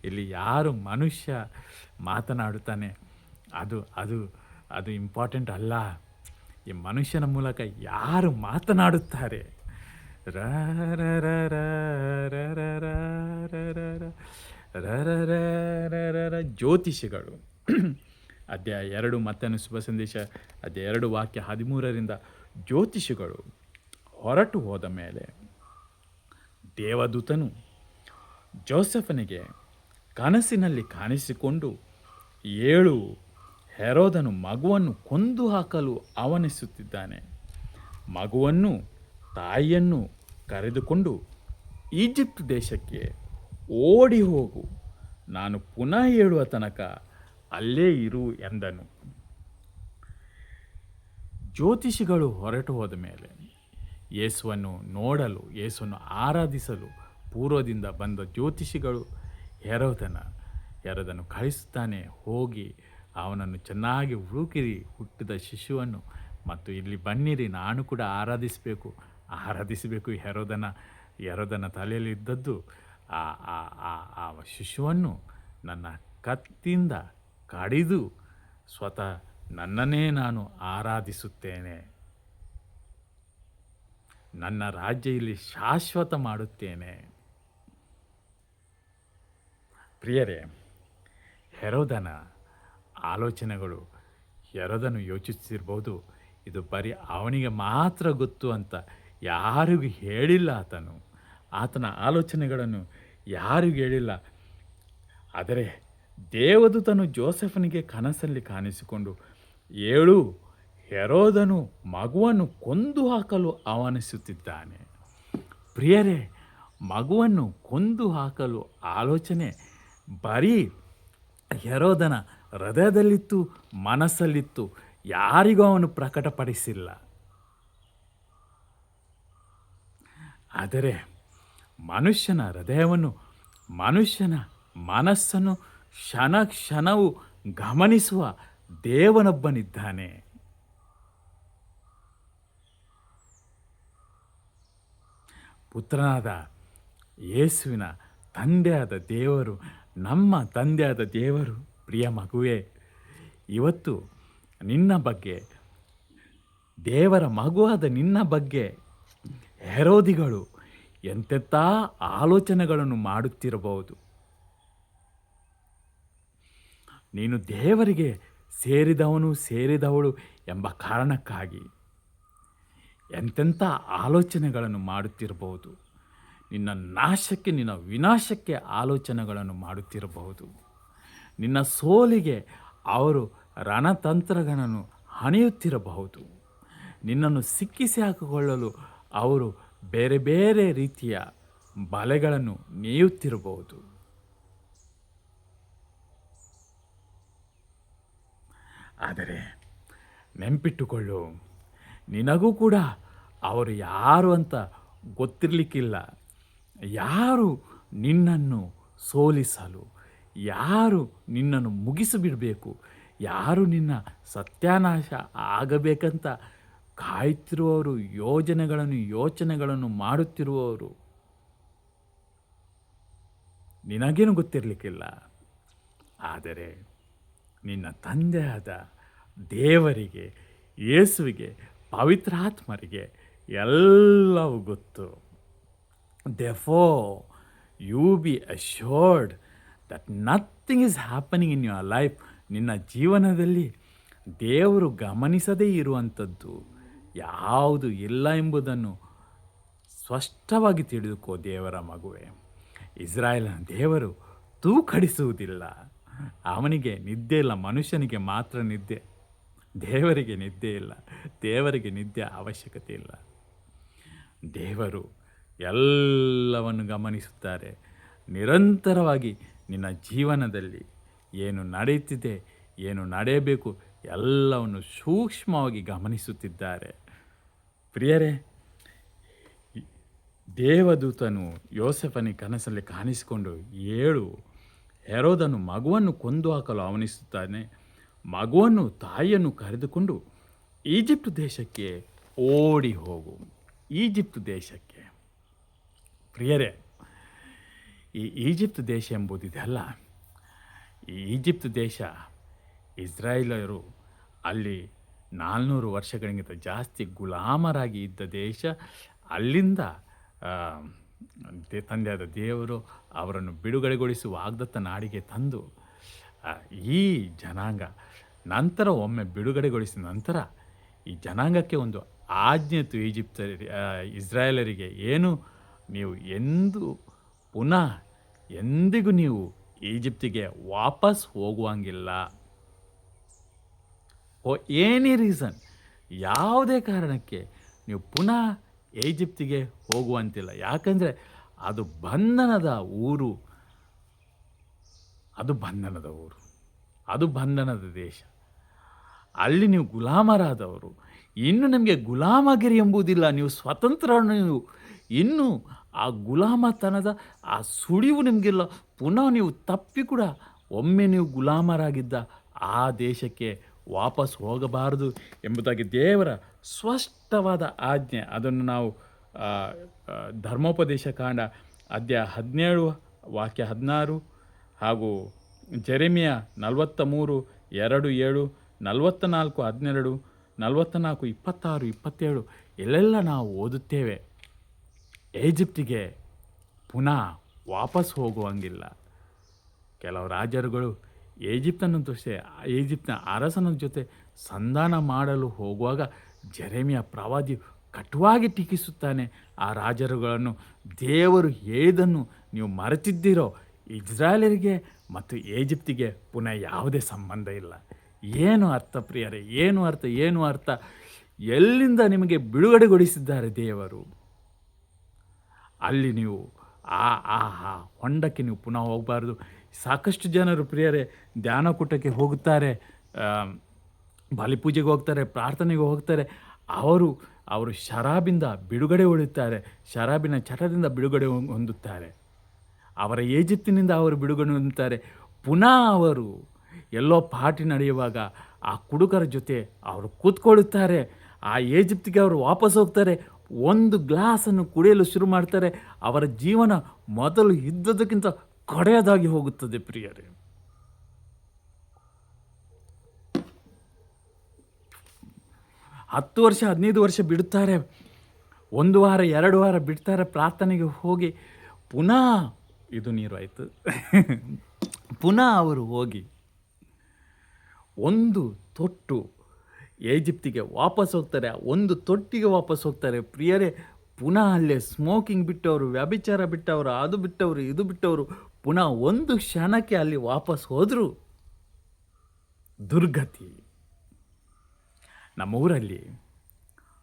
ಇಲ್ಲಿ ಯಾರು ಮನುಷ್ಯ ಮಾತನಾಡುತ್ತಾನೆ ಅದು ಇಂಪಾರ್ಟೆಂಟ್ ಅಲ್ಲ. ಈ ಮನುಷ್ಯನ ಮೂಲಕ ಯಾರು ಮಾತನಾಡುತ್ತಾರೆ. ಜ್ಯೋತಿಷಿಗಳು ಅಧ್ಯಾಯ 2 ಮತ್ತಾಯನ ಶುಭ ಸಂದೇಶ ಅಧ್ಯಾಯ 2 ವಾಕ್ಯ 13. ಜ್ಯೋತಿಷಿಗಳು ಹೊರಟು ಹೋದ ಮೇಲೆ ದೇವದೂತನು ಜೋಸೆಫನಿಗೆ ಕನಸಿನಲ್ಲಿ ಕಾಣಿಸಿಕೊಂಡು, 7 ಹೆರೋದನು ಮಗುವನ್ನು ಕೊಂದು ಹಾಕಲು ಅವನಿಸುತ್ತಿದ್ದಾನೆ. ಮಗುವನ್ನು ತಾಯಿಯನ್ನು ಕರೆದುಕೊಂಡು ಈಜಿಪ್ಟ್ ದೇಶಕ್ಕೆ ಓಡಿ ಹೋಗು, ನಾನು ಪುನಃ ಹೇಳುವ ತನಕ ಅಲ್ಲೇ ಇರು ಎಂದನು. ಜ್ಯೋತಿಷಿಗಳು ಹೊರಟು ಹೋದ ಮೇಲೆ ಯೇಸುವನ್ನು ನೋಡಲು, ಯೇಸುವನ್ನು ಆರಾಧಿಸಲು ಪೂರ್ವದಿಂದ ಬಂದ ಜ್ಯೋತಿಷಿಗಳು ಹೆರೋದನು ಕಳಿಸುತ್ತಾನೆ. ಹೋಗಿ ಅವನನ್ನು ಚೆನ್ನಾಗಿ ಹುಡುಕಿರಿ, ಹುಟ್ಟಿದ ಶಿಶುವನ್ನು, ಮತ್ತು ಇಲ್ಲಿ ಬನ್ನಿರಿ, ನಾನು ಕೂಡ ಆರಾಧಿಸಬೇಕು. ಹೆರೋದನ ತಲೆಯಲ್ಲಿ ಇದ್ದದ್ದು ಆ ಆ ಆ ಆ ಶಿಶುವನ್ನು ನನ್ನ ಕತ್ತಿಯಿಂದ ಕಡಿದು ಸ್ವತಃ ನನ್ನನ್ನೇ ನಾನು ಆರಾಧಿಸುತ್ತೇನೆ, ನನ್ನ ರಾಜ್ಯ ಇಲ್ಲಿ ಶಾಶ್ವತ ಮಾಡುತ್ತೇನೆ. ಪ್ರಿಯರೇ, ಹೆರೋದನ ಆಲೋಚನೆಗಳು, ಹೆರೋದನು ಯೋಚಿಸಿರ್ಬೋದು, ಇದು ಬರೀ ಅವನಿಗೆ ಮಾತ್ರ ಗೊತ್ತು ಅಂತ. ಯಾರಿಗೂ ಹೇಳಿಲ್ಲ. ಆತನ ಆಲೋಚನೆಗಳನ್ನು ಯಾರಿಗೂ ಹೇಳಿಲ್ಲ. ಆದರೆ ದೇವದೂತನು ಜೋಸೆಫನಿಗೆ ಕನಸಲ್ಲಿ ಕಾಣಿಸಿಕೊಂಡು, ಏಳು, ಹೆರೋದನು ಮಗುವನ್ನು ಕೊಂದು ಹಾಕಲು ಆಹ್ವಾನಿಸುತ್ತಿದ್ದಾನೆ. ಪ್ರಿಯರೇ, ಮಗುವನ್ನು ಕೊಂದು ಹಾಕಲು ಆಲೋಚನೆ ಬರೀ ಹೆರೋದನ ಹೃದಯದಲ್ಲಿತ್ತು, ಮನಸ್ಸಲ್ಲಿತ್ತು. ಯಾರಿಗೂ ಅವನು ಪ್ರಕಟಪಡಿಸಿಲ್ಲ. ಆದರೆ ಮನುಷ್ಯನ ಹೃದಯವನ್ನು, ಮನುಷ್ಯನ ಮನಸ್ಸನ್ನು ಕ್ಷಣ ಕ್ಷಣವೂ ಗಮನಿಸುವ ದೇವನೊಬ್ಬನಿದ್ದಾನೆ. ಪುತ್ರನಾದ ಯೇಸುವಿನ ತಂದೆಯಾದ ದೇವರು, ನಮ್ಮ ತಂದೆಯಾದ ದೇವರು, ಪ್ರಿಯ ಮಗುವೇ, ಇವತ್ತು ನಿನ್ನ ಬಗ್ಗೆ, ದೇವರ ಮಗುವಾದ ನಿನ್ನ ಬಗ್ಗೆ ಹೆರೋದಿಗಳು ಎಂತೆಂಥ ಆಲೋಚನೆಗಳನ್ನು ಮಾಡುತ್ತಿರಬಹುದು. ನೀನು ದೇವರಿಗೆ ಸೇರಿದವಳು ಎಂಬ ಕಾರಣಕ್ಕಾಗಿ ಎಂತೆಂಥ ಆಲೋಚನೆಗಳನ್ನು ಮಾಡುತ್ತಿರಬಹುದು. ನಿನ್ನ ನಾಶಕ್ಕೆ, ನಿನ್ನ ವಿನಾಶಕ್ಕೆ ಆಲೋಚನೆಗಳನ್ನು ಮಾಡುತ್ತಿರಬಹುದು. ನಿನ್ನ ಸೋಲಿಗೆ ಅವರು ರಣತಂತ್ರಗಳನ್ನು ಹಣಿಯುತ್ತಿರಬಹುದು. ನಿನ್ನನ್ನು ಸಿಕ್ಕಿಸಿ ಹಾಕಿಕೊಳ್ಳಲು ಅವರು ಬೇರೆ ಬೇರೆ ರೀತಿಯ ಬಲೆಗಳನ್ನು ನೇಯುತ್ತಿರಬಹುದು. ಆದರೆ ನೆನಪಿಟ್ಟುಕೊಳ್ಳು, ನಿನಗೂ ಕೂಡ ಅವರು ಯಾರು ಅಂತ ಗೊತ್ತಿರಲಿಕ್ಕಿಲ್ಲ. ಯಾರು ನಿನ್ನನ್ನು ಸೋಲಿಸಲು, ಯಾರು ನಿನ್ನನ್ನು ಮುಗಿಸಿಬಿಡಬೇಕು, ಯಾರು ನಿನ್ನ ಸತ್ಯಾನಾಶ ಆಗಬೇಕಂತ ಕಾಯುತ್ತಿರುವವರು, ಯೋಚನೆಗಳನ್ನು ಮಾಡುತ್ತಿರುವವರು ನಿನಗೇನು ಗೊತ್ತಿರಲಿಕ್ಕಿಲ್ಲ. ಆದರೆ ನಿನ್ನ ತಂದೆಯಾದ ದೇವರಿಗೆ, ಯೇಸುವಿಗೆ, ಪವಿತ್ರಾತ್ಮರಿಗೆ ಎಲ್ಲವೂ ಗೊತ್ತು. Therefore, you be assured that nothing is happening in your life. ನಿನ್ನ ಜೀವನದಲ್ಲಿ ದೇವರು ಗಮನಿಸದೇ ಇರುವಂಥದ್ದು ಯಾವುದು ಇಲ್ಲ ಎಂಬುದನ್ನು ಸ್ಪಷ್ಟವಾಗಿ ತಿಳಿದುಕೋ ದೇವರ ಮಗುವೆ. ಇಸ್ರಾಯೇಲನ ದೇವರು ತೂಕಡಿಸುವುದಿಲ್ಲ. ಅವನಿಗೆ ನಿದ್ದೆ ಇಲ್ಲ, ಮನುಷ್ಯನಿಗೆ ಮಾತ್ರ ನಿದ್ದೆ. ದೇವರಿಗೆ ನಿದ್ದೆ ಇಲ್ಲ. ದೇವರಿಗೆ ನಿದ್ದೆ ಅವಶ್ಯಕತೆ ಇಲ್ಲ. ದೇವರು ಎಲ್ಲವನ್ನು ಗಮನಿಸುತ್ತಾರೆ. ನಿರಂತರವಾಗಿ ನಿನ್ನ ಜೀವನದಲ್ಲಿ ಏನು ನಡೆಯುತ್ತಿದೆ, ಏನು ನಡೆಯಬೇಕು, ಎಲ್ಲವನ್ನು ಸೂಕ್ಷ್ಮವಾಗಿ ಗಮನಿಸುತ್ತಿದ್ದಾರೆ. ಪ್ರಿಯರೇ, ದೇವದೂತನು ಯೋಸೆಫನಿಗೆ ಕನಸಲ್ಲಿ ಕಾಣಿಸಿಕೊಂಡು, ಏಳು, ಹೆರೋದನು ಮಗುವನ್ನು ಕೊಂದು ಹಾಕಲು ಆಹ್ವಾನಿಸುತ್ತಾನೆ. ಮಗುವನ್ನು, ತಾಯಿಯನ್ನು ಕರೆದುಕೊಂಡು ಈಜಿಪ್ಟ್ ದೇಶಕ್ಕೆ ಓಡಿ ಹೋಗು. ಈಜಿಪ್ಟ್ ದೇಶಕ್ಕೆ. ಪ್ರಿಯರೇ, ಈ ಈಜಿಪ್ಟ್ ದೇಶ ಎಂಬುದಿದೆಯಲ್ಲ, ಈ ಈಜಿಪ್ಟ್ ದೇಶ, ಇಸ್ರಾಯೇಲರು ಅಲ್ಲಿ 400 ವರ್ಷಗಳಿಗಿಂತ ಜಾಸ್ತಿ ಗುಲಾಮರಾಗಿ ಇದ್ದ ದೇಶ. ಅಲ್ಲಿಂದ ತಂದೆಯಾದ ದೇವರು ಅವರನ್ನು ಬಿಡುಗಡೆಗೊಳಿಸುವ ವಾಗ್ದತ್ತ ನಾಡಿಗೆ ತಂದು, ಈ ಜನಾಂಗ ನಂತರ ಒಮ್ಮೆ ಬಿಡುಗಡೆಗೊಳಿಸಿದ ನಂತರ ಈ ಜನಾಂಗಕ್ಕೆ ಒಂದು ಆಜ್ಞೆ ಇತ್ತು. ಇಸ್ರಾಯೇಲರಿಗೆ ಏನು, ನೀವು ಎಂದಿಗೂ ನೀವು ಈಜಿಪ್ಟಿಗೆ ವಾಪಸ್ ಹೋಗುವಂಗಿಲ್ಲ. ಎನಿ ರೀಸನ್, ಯಾವುದೇ ಕಾರಣಕ್ಕೆ ನೀವು ಪುನಃ ಈಜಿಪ್ಟಿಗೆ ಹೋಗುವಂತಿಲ್ಲ. ಯಾಕಂದರೆ ಅದು ಬಂಧನದ ಊರು, ಅದು ಬಂಧನದ ದೇಶ. ಅಲ್ಲಿ ನೀವು ಗುಲಾಮರಾದವರು. ಇನ್ನು ನಿಮಗೆ ಗುಲಾಮಗಿರಿ ಎಂಬುದಿಲ್ಲ. ನೀವು ಸ್ವತಂತ್ರ. ನೀವು ಇನ್ನು ಆ ಗುಲಾಮತನದ ಆ ಸುಳಿವು ನಿಮಗಿಲ್ಲ. ಪುನಃ ನೀವು ತಪ್ಪಿ ಕೂಡ ಒಮ್ಮೆ ನೀವು ಗುಲಾಮರಾಗಿದ್ದ ಆ ದೇಶಕ್ಕೆ ವಾಪಸ್ ಹೋಗಬಾರದು ಎಂಬುದಾಗಿ ದೇವರ ಸ್ಪಷ್ಟವಾದ ಆಜ್ಞೆ. ಅದನ್ನು ನಾವು ಆ, ಆ, ಧರ್ಮೋಪದೇಶ ಕಾಂಡ ಅಧ್ಯಾಯ 17 ವಾಕ್ಯ 16 ಹಾಗೂ ಜೆರೆಮಿಯ 43 2 7, 44 12, 44 26 27 ಎಲ್ಲೆಲ್ಲ ನಾವು ಓದುತ್ತೇವೆ. ಈಜಿಪ್ಟಿಗೆ ಪುನಃ ವಾಪಸ್ ಹೋಗುವಂಗಿಲ್ಲ. ಕೆಲವು ರಾಜರುಗಳು ಈಜಿಪ್ತನ ಈಜಿಪ್ತಿನ ಅರಸನ ಜೊತೆ ಸಂಧಾನ ಮಾಡಲು ಹೋಗುವಾಗ ಜೆರೆಮಿಯ ಪ್ರವಾದಿ ಕಟುವಾಗಿ ಟೀಕಿಸುತ್ತಾನೆ. ಆ ರಾಜರುಗಳನ್ನು ದೇವರು ಹೇಳಿದನ್ನು ನೀವು ಮರೆತಿದ್ದೀರೋ. ಇಸ್ರಾಯೇಲರಿಗೆ ಮತ್ತು ಈಜಿಪ್ತಿಗೆ ಪುನಃ ಯಾವುದೇ ಸಂಬಂಧ ಇಲ್ಲ. ಏನು ಅರ್ಥ ಪ್ರಿಯರೇ? ಏನು ಅರ್ಥ? ಎಲ್ಲಿಂದ ನಿಮಗೆ ಬಿಡುಗಡೆಗೊಳಿಸಿದ್ದಾರೆ ದೇವರು? ಅಲ್ಲಿ ನೀವು ಆ ಆ ಆ ಹೊಂಡಕ್ಕೆ ನೀವು ಪುನಃ ಹೋಗಬಾರ್ದು. ಸಾಕಷ್ಟು ಜನರು ಪ್ರಿಯರೇ ಧ್ಯಾನಕೂಟಕ್ಕೆ ಹೋಗುತ್ತಾರೆ, ಬಲಿಪೂಜೆಗೆ ಹೋಗ್ತಾರೆ, ಪ್ರಾರ್ಥನೆಗೆ ಹೋಗ್ತಾರೆ. ಅವರು ಶರಾಬಿಂದ ಬಿಡುಗಡೆ ಹೊಂದುತ್ತಾರೆ, ಶರಾಬಿನ ಚಟದಿಂದ ಬಿಡುಗಡೆ ಹೊಂದುತ್ತಾರೆ. ಅವರ ಈಜಿಪ್ತಿನಿಂದ ಅವರು ಬಿಡುಗಡೆ ಹೊಂದುತ್ತಾರೆ. ಪುನಃ ಅವರು ಎಲ್ಲೋ ಪಾರ್ಟಿ ನಡೆಯುವಾಗ ಆ ಕುಡುಕರ ಜೊತೆ ಅವರು ಕೂತ್ಕೊಳ್ಳುತ್ತಾರೆ. ಆ ಈಜಿಪ್ತಿಗೆ ಅವರು ವಾಪಸ್ ಹೋಗ್ತಾರೆ. ಒಂದು ಗ್ಲಾಸನ್ನು ಕುಡಿಯಲು ಶುರು ಮಾಡ್ತಾರೆ. ಅವರ ಜೀವನ ಮೊದಲು ಇದ್ದದಕ್ಕಿಂತ ಕಡೆಯದಾಗಿ ಹೋಗುತ್ತದೆ ಪ್ರಿಯರೇ. 10 ವರ್ಷ 15 ವರ್ಷ ಬಿಡುತ್ತಾರೆ, 1 ವಾರ 2 ವಾರ ಬಿಡ್ತಾರೆ ಪ್ರಾರ್ಥನೆಗೆ ಹೋಗಿ. ಪುನಃ ಇದು ನೀರು ಆಯಿತು. ಪುನಃ ಅವರು ಹೋಗಿ ಒಂದು ತೊಟ್ಟು ಈಜಿಪ್ತಿಗೆ ವಾಪಸ್ ಹೋಗ್ತಾರೆ. ಒಂದು ತೊಟ್ಟಿಗೆ ವಾಪಸ್ ಹೋಗ್ತಾರೆ ಪ್ರಿಯರೇ. ಪುನಃ ಅಲ್ಲೇ ಸ್ಮೋಕಿಂಗ್ ಬಿಟ್ಟವರು, ವ್ಯಭಿಚಾರ ಬಿಟ್ಟವರು, ಅದು ಬಿಟ್ಟವರು, ಇದು ಬಿಟ್ಟವರು ಪುನಃ ಒಂದು ಕ್ಷಣಕ್ಕೆ ಅಲ್ಲಿ ವಾಪಸ್ ಹೋದರು. ದುರ್ಗತಿ. ನಮ್ಮ ಊರಲ್ಲಿ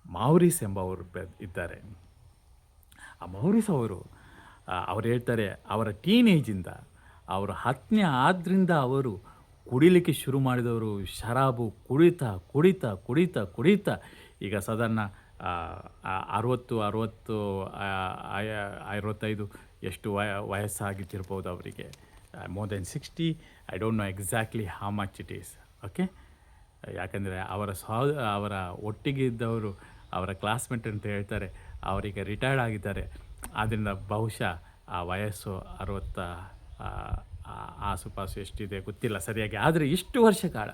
ಮೌರಿಸ್ ಎಂಬವರು ಇದ್ದಾರೆ. ಆ ಮೌರಿಸ್ ಅವರು ಹೇಳ್ತಾರೆ, ಅವರ ಟೀನೇಜಿಂದ ಅವರು 10ನೇ ಆದ್ರಿಂದ ಅವರು ಕುಡಿಲಿಕ್ಕೆ ಶುರು ಮಾಡಿದವರು. ಶರಾಬು ಕುಡಿತಾ ಕುಡಿತಾ ಕುಡಿತಾ ಕುಡಿತಾ ಈಗ ಸಾಧಾರಣ 60 65 ಎಷ್ಟು ವಯಸ್ಸಾಗಿದ್ದಿರ್ಬೋದು ಅವರಿಗೆ. More than 60. I don't know exactly how much it is. Okay, ಯಾಕಂದರೆ ಅವರ ಒಟ್ಟಿಗೆ ಇದ್ದವರು ಅವರ ಕ್ಲಾಸ್ಮೇಟ್ ಅಂತ ಹೇಳ್ತಾರೆ, ಅವರಿಗೆ ರಿಟೈರ್ಡ್ ಆಗಿದ್ದಾರೆ. ಆದ್ದರಿಂದ ಬಹುಶಃ ಆ ವಯಸ್ಸು 60 ಆಸುಪಾಸು ಎಷ್ಟಿದೆ ಗೊತ್ತಿಲ್ಲ ಸರಿಯಾಗಿ. ಆದರೆ ಇಷ್ಟು ವರ್ಷ ಕಾಲ,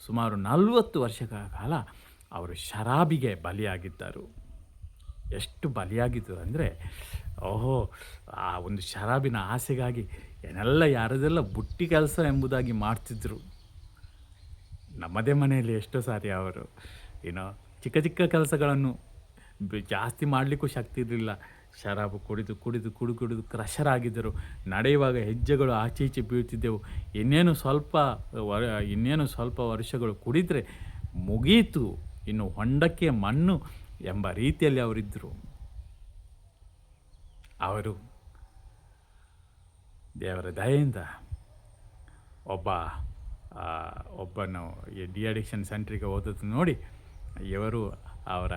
ಸುಮಾರು 40 ವರ್ಷಗಳ ಕಾಲ ಅವರು ಶರಾಬಿಗೆ ಬಲಿಯಾಗಿದ್ದರು. ಎಷ್ಟು ಬಲಿಯಾಗಿದ್ದರು ಅಂದರೆ, ಆ ಒಂದು ಶರಾಬಿನ ಆಸೆಗಾಗಿ ಯಾರದೆಲ್ಲ ಬುಟ್ಟಿ ಕೆಲಸ ಎಂಬುದಾಗಿ ಮಾಡ್ತಿದ್ರು. ನಮ್ಮದೇ ಮನೆಯಲ್ಲಿ ಎಷ್ಟೋ ಸಾರಿ ಅವರು ಚಿಕ್ಕ ಚಿಕ್ಕ ಕೆಲಸಗಳನ್ನು ಜಾಸ್ತಿ ಮಾಡಲಿಕ್ಕೂ ಶಕ್ತಿ ಇರಲಿಲ್ಲ. ಶರಾಬು ಕುಡಿದು ಕುಡಿದು ಕುಡಿದು ಕುಡಿದು ಕ್ರಷರಾಗಿದ್ದರು. ನಡೆಯುವಾಗ ಹೆಜ್ಜೆಗಳು ಆಚೆ ಈಚೆ ಬೀಳ್ತಿದ್ದೆವು. ಇನ್ನೇನು ಸ್ವಲ್ಪ ವರ್ಷಗಳು ಕುಡಿದರೆ ಮುಗೀತು, ಇನ್ನು ಹೊಂಡಕ್ಕೆ ಮಣ್ಣು ಎಂಬ ರೀತಿಯಲ್ಲಿ ಅವರಿದ್ದರು. ಅವರು ದೇವರ ದಯೆಯಿಂದ ಒಬ್ಬನು ಈ ಡಿಅಡಿಕ್ಷನ್ ಸೆಂಟ್ರಿಗೆ ಓದೋದು ನೋಡಿ ಇವರು ಅವರ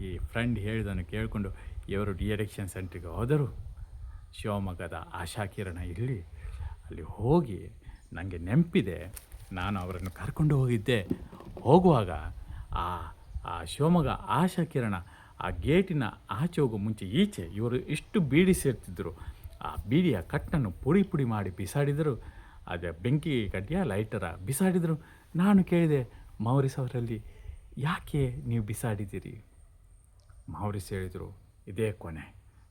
ಈ ಫ್ರೆಂಡ್ ಹೇಳಿದನ್ನು ಕೇಳಿಕೊಂಡು ಇವರು ಡಿಅಡಿಕ್ಷನ್ ಸೆಂಟ್ರಿಗೆ ಹೋದರು. ಶಿವಮೊಗ್ಗದ ಆಶಾಕಿರಣ ಅಲ್ಲಿ ಹೋಗಿ ನನಗೆ ನೆನಪಿದೆ, ನಾನು ಅವರನ್ನು ಕರ್ಕೊಂಡು ಹೋಗಿದ್ದೆ. ಹೋಗುವಾಗ ಆ ಶಿವಮೊಗ್ಗ ಆಶಾಕಿರಣ ಆ ಗೇಟಿನ ಆಚೆ ಹೋಗೋ ಮುಂಚೆ ಈಚೆ ಇವರು ಇಷ್ಟು ಬೀಡಿ ಸೇರ್ತಿದ್ದರು. ಆ ಬೀಡಿಯ ಕಟ್ಟನ್ನು ಪುಡಿ ಪುಡಿ ಮಾಡಿ ಬಿಸಾಡಿದರು. ಅದೇ ಬೆಂಕಿ ಕಡ್ಡಿಯ ಲೈಟರ ಬಿಸಾಡಿದರು. ನಾನು ಕೇಳಿದೆ ಮೌರಿಸ್ ಅವರಲ್ಲಿ, ಯಾಕೆ ನೀವು ಬಿಸಾಡಿದ್ದೀರಿ? ಮೌರಿಸ್ ಹೇಳಿದರು, ಇದೇ ಕೊನೆ,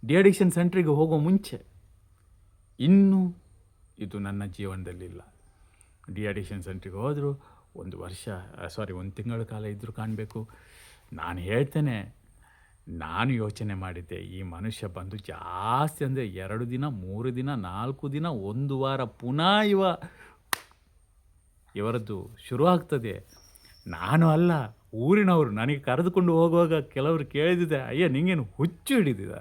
ಡಿಅಡಿಕ್ಷನ್ ಸೆಂಟ್ರಿಗೆ ಹೋಗೋ ಮುಂಚೆ. ಇನ್ನೂ ಇದು ನನ್ನ ಜೀವನದಲ್ಲಿಲ್ಲ. ಡಿಅಡಿಕ್ಷನ್ ಸೆಂಟ್ರಿಗೆ ಹೋದರು. 1 ತಿಂಗಳ ಕಾಲ ಇದ್ದರೂ ಕಾಣಬೇಕು. ನಾನು ಹೇಳ್ತೇನೆ, ನಾನು ಯೋಚನೆ ಮಾಡಿದ್ದೆ, ಈ ಮನುಷ್ಯ ಬಂದು ಜಾಸ್ತಿ ಅಂದರೆ 2 ದಿನ 3 ದಿನ 4 ದಿನ 1 ವಾರ ಪುನಃ ಇವರದ್ದು ಶುರುವಾಗ್ತದೆ. ನಾನು ಅಲ್ಲ, ಊರಿನವರು ನನಗೆ ಕರೆದುಕೊಂಡು ಹೋಗುವಾಗ ಕೆಲವರು ಕೇಳಿದಿದೆ, ಅಯ್ಯ ನಿಂಗೇನು ಹುಚ್ಚು ಹಿಡಿದಿದ,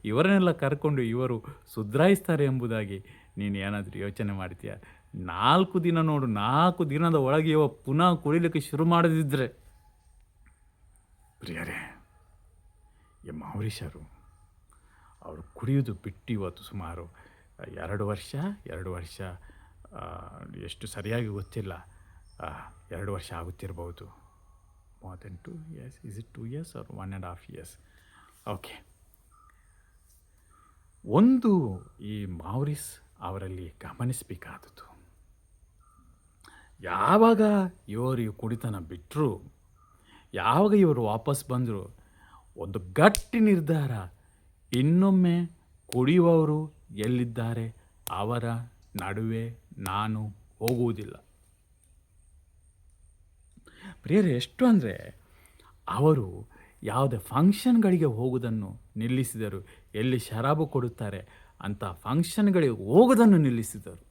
ಇವರನ್ನೆಲ್ಲ ಕರ್ಕೊಂಡು ಇವರು ಸುಧಾರಿಸ್ತಾರೆ ಎಂಬುದಾಗಿ ನೀನು ಏನಾದರೂ ಯೋಚನೆ ಮಾಡ್ತೀಯ? 4 ದಿನ ನೋಡು, 4 ದಿನದ ಒಳಗೆ ಪುನಃ ಕುಡಿಲಿಕ್ಕೆ ಶುರು ಮಾಡದಿದ್ದರೆ ಪ್ರಿಯರೇ, ಈ ಮೌರಿಷರು ಅವರು ಕುಡಿಯೋದು ಬಿಟ್ಟು ಇವತ್ತು ಸುಮಾರು 2 ವರ್ಷ ಎಷ್ಟು ಸರಿಯಾಗಿ ಗೊತ್ತಿಲ್ಲ, 2 ವರ್ಷ ಆಗುತ್ತಿರಬಹುದು. More than 2 years. Is it 2 years or 1.5 years? Okay. ಒಂದು ಈ ಮೌರಿಸ್ ಅವರಲ್ಲಿ ಗಮನಿಸಬೇಕಾದದ್ದು, ಯಾವಾಗ ಇವರು ಈ ಕುಡಿತನ ಬಿಟ್ಟರು, ಯಾವಾಗ ಇವರು ವಾಪಸ್ ಬಂದರು, ಒಂದು ಗಟ್ಟಿ ನಿರ್ಧಾರ, ಇನ್ನೊಮ್ಮೆ ಕುಡಿಯುವವರು ಎಲ್ಲಿದ್ದಾರೆ ಅವರ ನಡುವೆ ನಾನು ಹೋಗುವುದಿಲ್ಲ. ಪ್ರಿಯರೇ, ಎಷ್ಟು ಅಂದರೆ ಅವರು ಯಾವುದೇ ಫಂಕ್ಷನ್ಗಳಿಗೆ ಹೋಗುವುದನ್ನು ನಿಲ್ಲಿಸಿದರು. ಎಲ್ಲಿ ಶರಾಬು ಕೊಡುತ್ತಾರೆ ಅಂಥ ಫಂಕ್ಷನ್ಗಳಿಗೆ ಹೋಗೋದನ್ನು ನಿಲ್ಲಿಸಿದರು.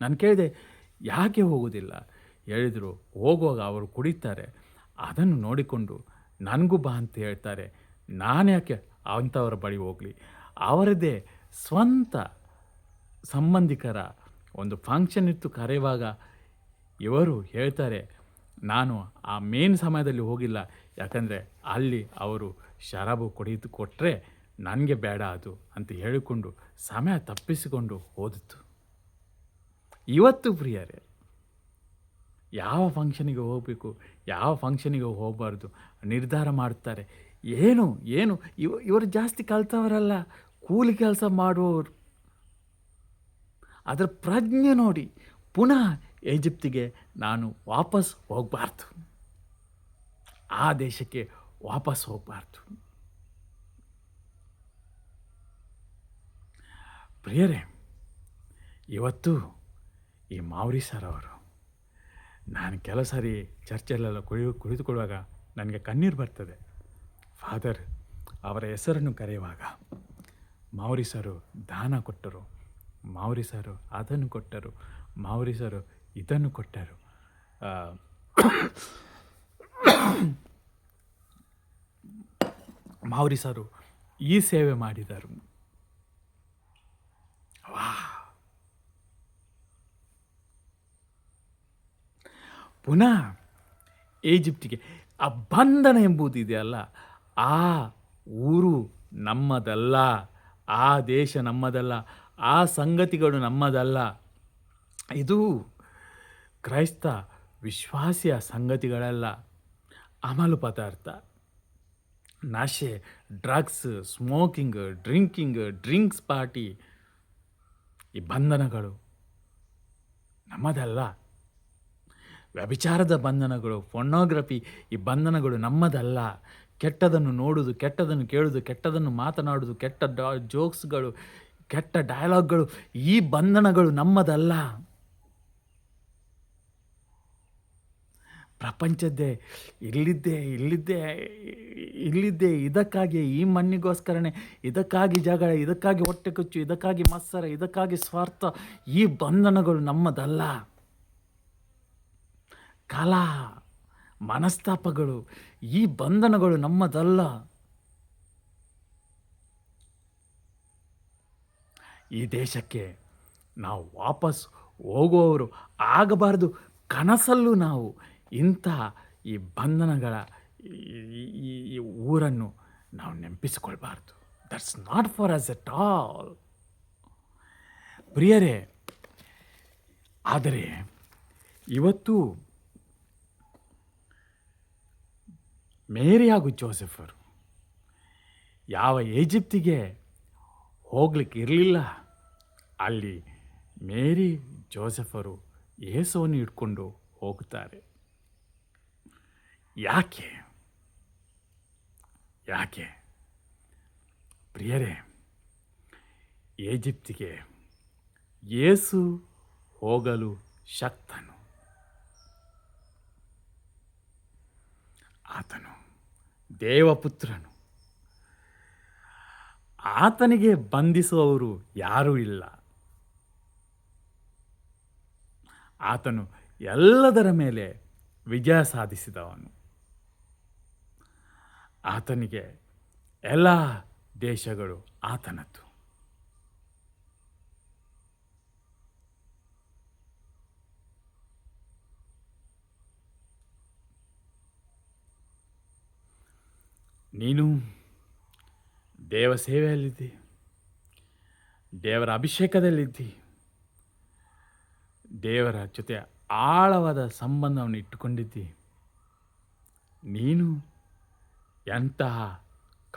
ನಾನು ಕೇಳಿದೆ, ಯಾಕೆ ಹೋಗೋದಿಲ್ಲ? ಹೇಳಿದರು, ಹೋಗುವಾಗ ಅವರು ಕುಡಿತಾರೆ, ಅದನ್ನು ನೋಡಿಕೊಂಡು ನನಗೂ ಬಾ ಅಂತ ಹೇಳ್ತಾರೆ, ನಾನು ಯಾಕೆ ಅಂಥವರ ಬಳಿ ಹೋಗಲಿ? ಅವರದೇ ಸ್ವಂತ ಸಂಬಂಧಿಕರ ಒಂದು ಫಂಕ್ಷನ್ ಇತ್ತು ಕರೆಯುವಾಗ ಇವರು ಹೇಳ್ತಾರೆ, ನಾನು ಆ ಮೇನ್ ಸಮಯದಲ್ಲಿ ಹೋಗಿಲ್ಲ, ಯಾಕಂದರೆ ಅಲ್ಲಿ ಅವರು ಶರಾಬು ಕುಡಿದು ಕೊಟ್ಟರೆ ನನಗೆ ಬೇಡ ಅದು ಅಂತ ಹೇಳಿಕೊಂಡು ಸಮಯ ತಪ್ಪಿಸಿಕೊಂಡು ಹೋದಿತ್ತು. ಇವತ್ತು ಪ್ರಿಯರೇ, ಯಾವ ಫಂಕ್ಷನಿಗೆ ಹೋಗಬೇಕು, ಯಾವ ಫಂಕ್ಷನಿಗೆ ಹೋಗಬಾರ್ದು ನಿರ್ಧಾರ ಮಾಡ್ತಾರೆ. ಏನು ಇವರು ಜಾಸ್ತಿ ಕಲ್ತವರಲ್ಲ, ಕೂಲಿ ಕೆಲಸ ಮಾಡುವವರು. ಅದರ ಪ್ರಜ್ಞೆ ನೋಡಿ, ಪುನಃ ಈಜಿಪ್ತಿಗೆ ನಾನು ವಾಪಸ್ ಹೋಗಬಾರ್ದು, ಆ ದೇಶಕ್ಕೆ ವಾಪಸ್ ಹೋಗಬಾರ್ದು. ಪ್ರಿಯರೇ, ಇವತ್ತು ಈ ಮೌರಿಸರ್ ಅವರು, ನಾನು ಕೆಲವು ಸಾರಿ ಚರ್ಚಲ್ಲೆಲ್ಲ ಕುಳಿತುಕೊಳ್ಳುವಾಗ ನನಗೆ ಕಣ್ಣೀರು ಬರ್ತದೆ. ಫಾದರ್ ಅವರ ಹೆಸರನ್ನು ಕರೆಯುವಾಗ, ಮೌರಿಸರು ದಾನ ಕೊಟ್ಟರು, ಮೌರಿಸರು ಅದನ್ನು ಕೊಟ್ಟರು, ಮೌರಿಸರು ಇದನ್ನು ಕೊಟ್ಟರು, ಮೌರಿಸರು ಈ ಸೇವೆ ಮಾಡಿದರು. ಪುನಃ ಈಜಿಪ್ಟಿಗೆ ಆ ಬಂಧನ ಎಂಬುದು ಇದೆಯಲ್ಲ, ಆ ಊರು ನಮ್ಮದಲ್ಲ, ಆ ದೇಶ ನಮ್ಮದಲ್ಲ, ಆ ಸಂಗತಿಗಳು ನಮ್ಮದಲ್ಲ. ಇದು ಕ್ರೈಸ್ತ ವಿಶ್ವಾಸಿಯ ಸಂಗತಿಗಳಲ್ಲ. ಅಮಲು ಪದಾರ್ಥ, ನಶೆ, ಡ್ರಗ್ಸ್, ಸ್ಮೋಕಿಂಗ್, ಡ್ರಿಂಕ್ಸ್ ಪಾರ್ಟಿ, ಈ ಬಂಧನಗಳು ನಮ್ಮದಲ್ಲ. ವ್ಯಭಿಚಾರದ ಬಂಧನಗಳು, ಪೊರ್ನೋಗ್ರಫಿ, ಈ ಬಂಧನಗಳು ನಮ್ಮದಲ್ಲ. ಕೆಟ್ಟದನ್ನು ನೋಡುವುದು, ಕೆಟ್ಟದನ್ನು ಕೇಳುವುದು, ಕೆಟ್ಟದನ್ನು ಮಾತನಾಡುವುದು, ಕೆಟ್ಟ ಜೋಕ್ಸ್ಗಳು, ಕೆಟ್ಟ ಡಯಲಾಗ್ಗಳು, ಈ ಬಂಧನಗಳು ನಮ್ಮದಲ್ಲ. ಪ್ರಪಂಚದ್ದೇ, ಇಲ್ಲಿದ್ದೇ ಇದಕ್ಕಾಗಿ, ಈ ಮಣ್ಣಿಗೋಸ್ಕರನೇ, ಇದಕ್ಕಾಗಿ ಜಗಳ, ಇದಕ್ಕಾಗಿ ಹೊಟ್ಟೆ ಕೊಚ್ಚು, ಇದಕ್ಕಾಗಿ ಮತ್ಸರ, ಇದಕ್ಕಾಗಿ ಸ್ವಾರ್ಥ, ಈ ಬಂಧನಗಳು ನಮ್ಮದಲ್ಲ. ಕಲಹ, ಮನಸ್ತಾಪಗಳು, ಈ ಬಂಧನಗಳು ನಮ್ಮದಲ್ಲ. ಈ ದೇಶಕ್ಕೆ ನಾವು ವಾಪಸ್ ಹೋಗುವವರು ಆಗಬಾರ್ದು. ಕನಸಲ್ಲೂ ನಾವು ಇಂಥ ಈ ಬಂಧನಗಳ ಈ ಊರನ್ನು ನಾವು ನೆನಪಿಸಿಕೊಳ್ಬಾರ್ದು. That's not for us at all. ಪ್ರಿಯರೇ, ಆದರೆ ಇವತ್ತು ಮೇರಿ ಹಾಗೂ ಜೋಸೆಫರು ಯಾವ ಈಜಿಪ್ತಿಗೆ ಹೋಗ್ಲಿಕ್ಕೆ ಇರಲಿಲ್ಲ, ಅಲ್ಲಿ ಮೇರಿ ಜೋಸೆಫರು ಯೇಸುವನ್ನು ಹಿಡ್ಕೊಂಡು ಹೋಗುತ್ತಾರೆ. ಯಾಕೆ ಪ್ರಿಯರೇ, ಈಜಿಪ್ತಿಗೆ ಯೇಸು ಹೋಗಲು ಶಕ್ತನು. ಆತನು ದೇವಪುತ್ರನು. ಆತನಿಗೆ ಬಂಧಿಸುವವರು ಯಾರೂ ಇಲ್ಲ. ಆತನು ಎಲ್ಲದರ ಮೇಲೆ ವಿಜಯ ಸಾಧಿಸಿದವನು. ಆತನಿಗೆ ಎಲ್ಲ ದೇಶಗಳು ಆತನದ್ದು. ನೀನು ದೇವ ಸೇವೆಯಲ್ಲಿದ್ದಿ, ದೇವರ ಅಭಿಷೇಕದಲ್ಲಿದ್ದಿ, ದೇವರ ಜೊತೆ ಆಳವಾದ ಸಂಬಂಧವನ್ನು ಇಟ್ಟುಕೊಂಡಿದ್ದಿ. ನೀನು ಎಂತಹ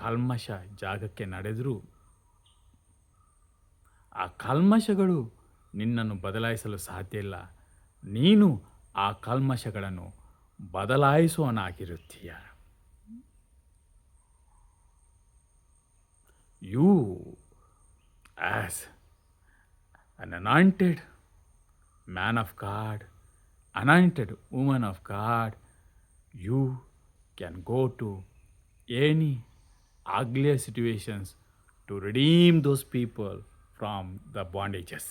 ಕಲ್ಮಶ ಜಾಗಕ್ಕೆ ನಡೆದರೂ ಆ ಕಲ್ಮಶಗಳು ನಿನ್ನನ್ನು ಬದಲಾಯಿಸಲು ಸಾಧ್ಯ ಇಲ್ಲ. ನೀನು ಆ ಕಲ್ಮಶಗಳನ್ನು ಬದಲಾಯಿಸುವವನಾಗಿರುತ್ತೀಯ. You as an anointed man of God, anointed woman of God, you can go to any ugly situations to redeem those people from the bondages.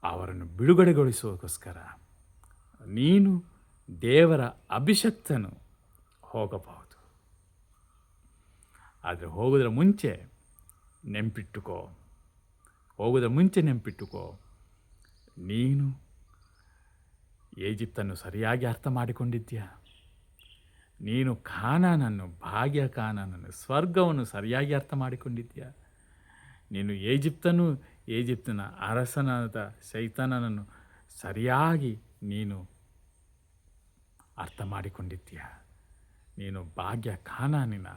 ಅವರನ್ನು ಬಿಡುಗಡೆಗೊಳಿಸುವಕ್ಕೋಸ್ಕರ ನೀನು ದೇವರ ಅಭಿಷಕ್ತನು ಹೋಗಬಹುದು. ಆದರೆ ಹೋಗೋದ್ರ ಮುಂಚೆ ನೆನಪಿಟ್ಟುಕೋ, ನೀನು ಈಜಿಪ್ತನ್ನು ಸರಿಯಾಗಿ ಅರ್ಥ ಮಾಡಿಕೊಂಡಿದ್ದೀಯ. ನೀನು ಕಾನಾನನ್ನು, ಭಾಗ್ಯ ಕಾನಾನನ್ನು, ಸ್ವರ್ಗವನ್ನು ಸರಿಯಾಗಿ ಅರ್ಥ ಮಾಡಿಕೊಂಡಿದ್ದೀಯ. ನೀನು ಈಜಿಪ್ತನ ಅರಸನಾದ ಸೈತಾನನನ್ನು ಸರಿಯಾಗಿ ನೀನು ಅರ್ಥ ಮಾಡಿಕೊಂಡಿದ್ದೀಯ. ನೀನು ಭಾಗ್ಯ ಕಾನಾನಿನ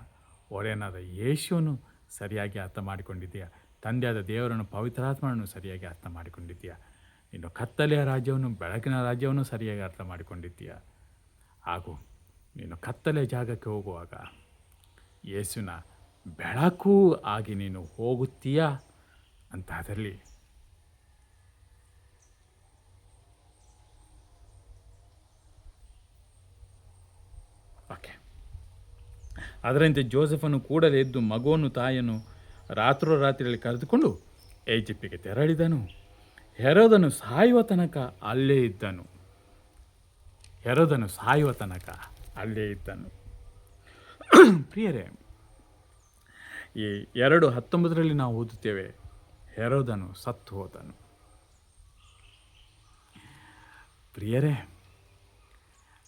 ಒಡೆಯನಾದ ಯೇಸುವನ್ನು ಸರಿಯಾಗಿ ಅರ್ಥ ಮಾಡಿಕೊಂಡಿದ್ದೀಯ. ತಂದೆಯಾದ ದೇವರನ್ನು, ಪವಿತ್ರಾತ್ಮನನ್ನು ಸರಿಯಾಗಿ ಅರ್ಥ ಮಾಡಿಕೊಂಡಿದ್ದೀಯ. ನೀನು ಕತ್ತಲೆಯ ರಾಜ್ಯವನ್ನು, ಬೆಳಕಿನ ರಾಜ್ಯವನ್ನು ಸರಿಯಾಗಿ ಅರ್ಥ ಮಾಡಿಕೊಂಡಿದ್ದೀಯ. ಹಾಗೂ ನೀನು ಕತ್ತಲೆಯ ಜಾಗಕ್ಕೆ ಹೋಗುವಾಗ ಯೇಸುವಿನ ಬೆಳಕು ಆಗಿ ನೀನು ಹೋಗುತ್ತೀಯ ಅಂತಾದಲ್ಲಿ ಓಕೆ. ಅದರಂತೆ ಜೋಸೆಫನು ಕೂಡಲೇ ಎದ್ದು ಮಗುವನ್ನು, ತಾಯಿಯನ್ನು ರಾತ್ರೋರಾತ್ರಿಯಲ್ಲಿ ಕರೆದುಕೊಂಡು ಈಜಿಪ್ಟಿಗೆ ತೆರಳಿದನು. ಹೆರೋದನು ಸಾಯುವ ತನಕ ಅಲ್ಲೇ ಇದ್ದನು. ಪ್ರಿಯರೇ, ಈ 2:19 ನಾವು ಓದುತ್ತೇವೆ, ಹೆರೋದನು ಸತ್ತು ಹೋದನು. ಪ್ರಿಯರೇ,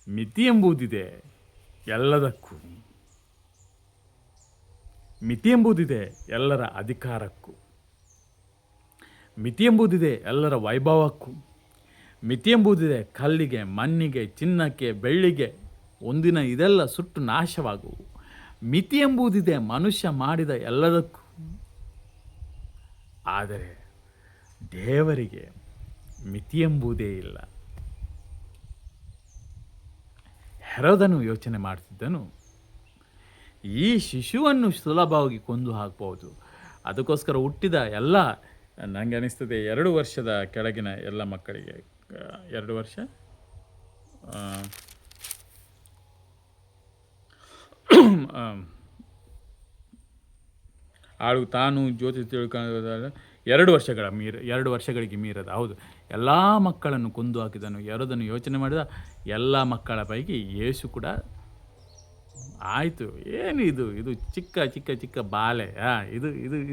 ಮಿತಿ ಎಂಬುದಿದೆ ಎಲ್ಲದಕ್ಕೂ. ಮಿತಿ ಎಂಬುದಿದೆ ಎಲ್ಲರ ಅಧಿಕಾರಕ್ಕೂ. ಮಿತಿ ಎಂಬುದಿದೆ ಎಲ್ಲರ ವೈಭವಕ್ಕೂ. ಮಿತಿ ಎಂಬುದಿದೆ ಕಲ್ಲಿಗೆ, ಮಣ್ಣಿಗೆ, ಚಿನ್ನಕ್ಕೆ, ಬೆಳ್ಳಿಗೆ. ಒಂದಿನ ಇದೆಲ್ಲ ಸುಟ್ಟು ನಾಶವಾಗುವು. ಮಿತಿ ಎಂಬುದಿದೆ ಮನುಷ್ಯ ಮಾಡಿದ ಎಲ್ಲದಕ್ಕೂ. ಆದರೆ ದೇವರಿಗೆ ಮಿತಿ ಎಂಬುದೇ ಇಲ್ಲ. ಹೆರೋದನು ಯೋಚನೆ ಮಾಡ್ತಿದ್ದನು, ಈ ಶಿಶುವನ್ನು ಸುಲಭವಾಗಿ ಕೊಂದು ಹಾಕ್ಬೋದು. ಅದಕ್ಕೋಸ್ಕರ ಹುಟ್ಟಿದ ಎಲ್ಲ, ನನಗೆ ಅನಿಸ್ತದೆ 2 ವರ್ಷದ ಕೆಳಗಿನ ಎಲ್ಲ ಮಕ್ಕಳಿಗೆ, 2 ವರ್ಷ ಆಳು ತಾನು ಜ್ಯೋತಿ ತಿಳ್ಕೊಂಡು 2 ವರ್ಷಗಳಿಗೆ ಮೀರದ, ಹೌದು, ಎಲ್ಲ ಮಕ್ಕಳನ್ನು ಕೊಂದು ಹಾಕಿದನು. ಹೆರೋದನು ಯೋಚನೆ ಮಾಡಿದ, ಎಲ್ಲ ಮಕ್ಕಳ ಪೈಕಿ ಯೇಸು ಕೂಡ ಆಯಿತು. ಏನು ಇದು ಚಿಕ್ಕ ಬಾಲೆ,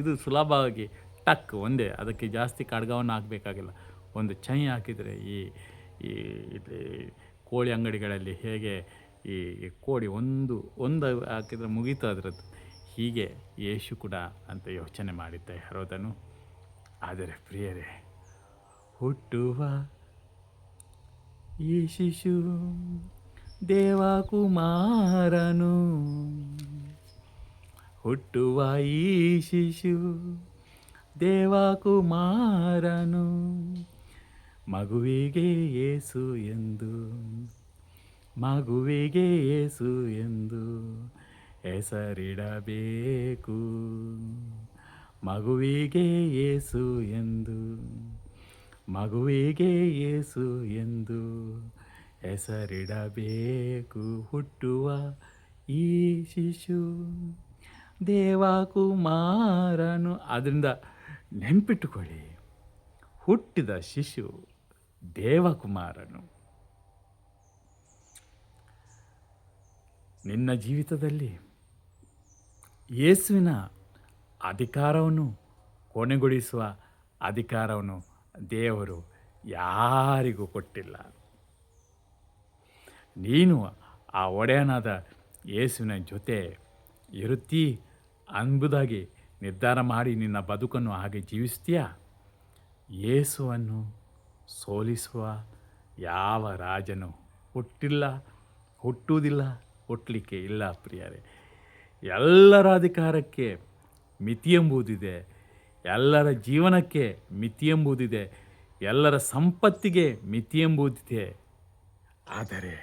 ಇದು ಸುಲಭವಾಗಿ ಟಕ್ ಒಂದೇ, ಅದಕ್ಕೆ ಜಾಸ್ತಿ ಕಡ್ಗವನ್ನು ಹಾಕಬೇಕಾಗಿಲ್ಲ. ಒಂದು ಚೈ ಹಾಕಿದರೆ ಈ ಕೋಳಿ ಅಂಗಡಿಗಳಲ್ಲಿ ಹೇಗೆ ಈ ಕೋಳಿ ಒಂದು ಹಾಕಿದರೆ ಮುಗೀತು ಅದರದ್ದು, ಹೀಗೆ ಯೇಸು ಕೂಡ ಅಂತ ಯೋಚನೆ ಮಾಡಿದ್ದ ಹೆರೋದನು. ಆದರೆ ಪ್ರಿಯರೇ, ಹುಟ್ಟುವ ಈ ಶಿಶು ದೇವಕುಮಾರನು, ಹುಟ್ಟುವ ಈ ಶಿಶು ದೇವಕುಮಾರನು, ಮಗುವಿಗೆ ಯೇಸು ಎಂದು ಹೆಸರಿಡಬೇಕು. ಮಗುವಿಗೆ ಯೇಸು ಎಂದು ಹೆಸರಿಡಬೇಕು. ಹುಟ್ಟುವ ಈ ಶಿಶು ದೇವಕುಮಾರನು. ಅದರಿಂದ ನೆನಪಿಟ್ಟುಕೊಳ್ಳಿ, ಹುಟ್ಟಿದ ಶಿಶು ದೇವಕುಮಾರನು. ನಿನ್ನ ಜೀವಿತದಲ್ಲಿ ಯೇಸುವಿನ ಅಧಿಕಾರವನ್ನು, ಕೊನೆಗೊಳಿಸುವ ಅಧಿಕಾರವನ್ನು ದೇವರು ಯಾರಿಗೂ ಕೊಟ್ಟಿಲ್ಲ. ನೀನು ಆ ಒಡೆಯನಾದ ಯೇಸುವಿನ ಜೊತೆ ಇರುತ್ತೀ ಎಂಬುದಾಗಿ ನಿರ್ಧಾರ ಮಾಡಿ ನಿನ್ನ ಬದುಕನ್ನು ಹಾಗೆ ಜೀವಿಸ್ತೀಯಾ? ಯೇಸುವನ್ನು ಸೋಲಿಸುವ ಯಾವ ರಾಜನು ಹುಟ್ಟಿಲ್ಲ, ಹುಟ್ಟುವುದಿಲ್ಲ, ಹುಟ್ಟಲಿಕ್ಕೆ ಇಲ್ಲ ಪ್ರಿಯರೇ. ಎಲ್ಲರ ಅಧಿಕಾರಕ್ಕೆ ಮಿತಿ ಎಂಬುದಿದೆ, ಎಲ್ಲರ ಜೀವನಕ್ಕೆ ಮಿತಿ ಎಂಬುದಿದೆ, ಎಲ್ಲರ ಸಂಪತ್ತಿಗೆ ಮಿತಿ ಎಂಬುದಿದೆ. ಆದರೆ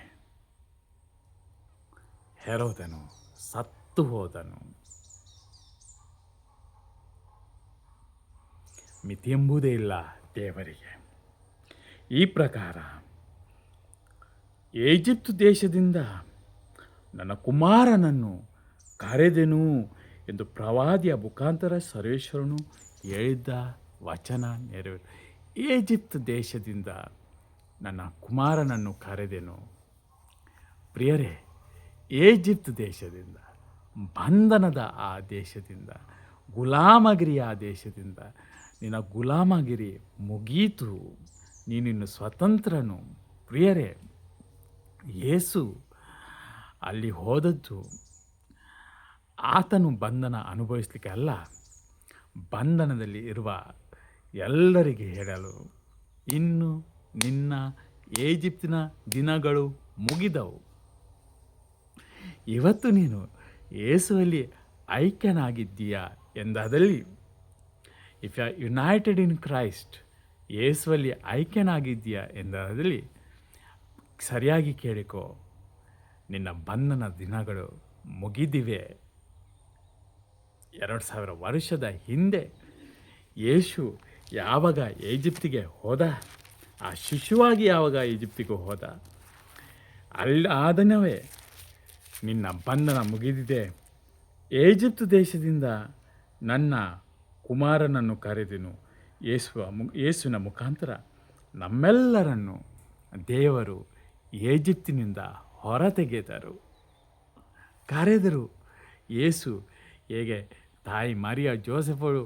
ಹೆರೋದನು ಸತ್ತು ಹೋದನು. ಮಿತಿ ಎಂಬುದೇ ಇಲ್ಲ ದೇವರಿಗೆ. ಈ ಪ್ರಕಾರ ಈಜಿಪ್ಟ್ ದೇಶದಿಂದ ನನ್ನ ಕುಮಾರನನ್ನು ಕರೆದೆನು ಎಂದು ಪ್ರವಾದಿಯ ಮುಖಾಂತರ ಸರ್ವೇಶ್ವರನು ಹೇಳಿದ್ದ ವಚನ ನೆರವೇರು. ಈಜಿಪ್ಟ್ ದೇಶದಿಂದ ನನ್ನ ಕುಮಾರನನ್ನು ಕರೆದೆನು. ಪ್ರಿಯರೇ, ಈಜಿಪ್ಟ್ ದೇಶದಿಂದ, ಬಂಧನದ ಆ ದೇಶದಿಂದ, ಗುಲಾಮಗಿರಿಯ ಆ ದೇಶದಿಂದ ನಿನ್ನ ಗುಲಾಮಗಿರಿ ಮುಗೀತು, ನೀನಿನ್ನು ಸ್ವತಂತ್ರನು. ಪ್ರಿಯರೇ, ಯೇಸು ಅಲ್ಲಿ ಹೋದದ್ದು ಆತನು ಬಂಧನ ಅನುಭವಿಸಲಿಕ್ಕೆ ಅಲ್ಲ, ಬಂಧನದಲ್ಲಿ ಇರುವ ಎಲ್ಲರಿಗೆ ಹೇಳಲು, ಇನ್ನು ನಿನ್ನ ಈಜಿಪ್ತಿನ ದಿನಗಳು ಮುಗಿದವು. ಇವತ್ತು ನೀನು ಯೇಸುವಲ್ಲಿ ಐಕ್ಯನಾಗಿದ್ದೀಯಾ ಎಂದಾದಲ್ಲಿ, if you are united in Christ, ಯೇಸುವಲ್ಲಿ ಐಕ್ಯನಾಗಿದ್ದೀಯಾ ಎಂದಾದಲ್ಲಿ ಸರಿಯಾಗಿ ಕೇಳಿಕೋ, ನಿನ್ನ ಬಂಧನ ದಿನಗಳು ಮುಗಿದಿವೆ. 2000 ವರ್ಷದ ಹಿಂದೆ ಯೇಸು ಯಾವಾಗ ಈಜಿಪ್ತಿಗೆ ಹೋದ, ಆ ಶಿಶುವಾಗಿ ಯಾವಾಗ ಈಜಿಪ್ತಿಗೆ ಹೋದ, ಆ ದಿನವೇ ನಿನ್ನ ಬಂಧನ ಮುಗಿದಿದೆ. ಈಜಿಪ್ಟ್ ದೇಶದಿಂದ ನನ್ನ ಕುಮಾರನನ್ನು ಕರೆದೆನು. ಯೇಸುವಿನ ಮುಖಾಂತರ ನಮ್ಮೆಲ್ಲರನ್ನು ದೇವರು ಈಜಿಪ್ತಿನಿಂದ ಹೊರತೆಗೆದರು, ಕರೆದರು. ಯೇಸು ಹೇಗೆ ತಾಯಿ ಮರಿಯ ಜೋಸೆಫಳು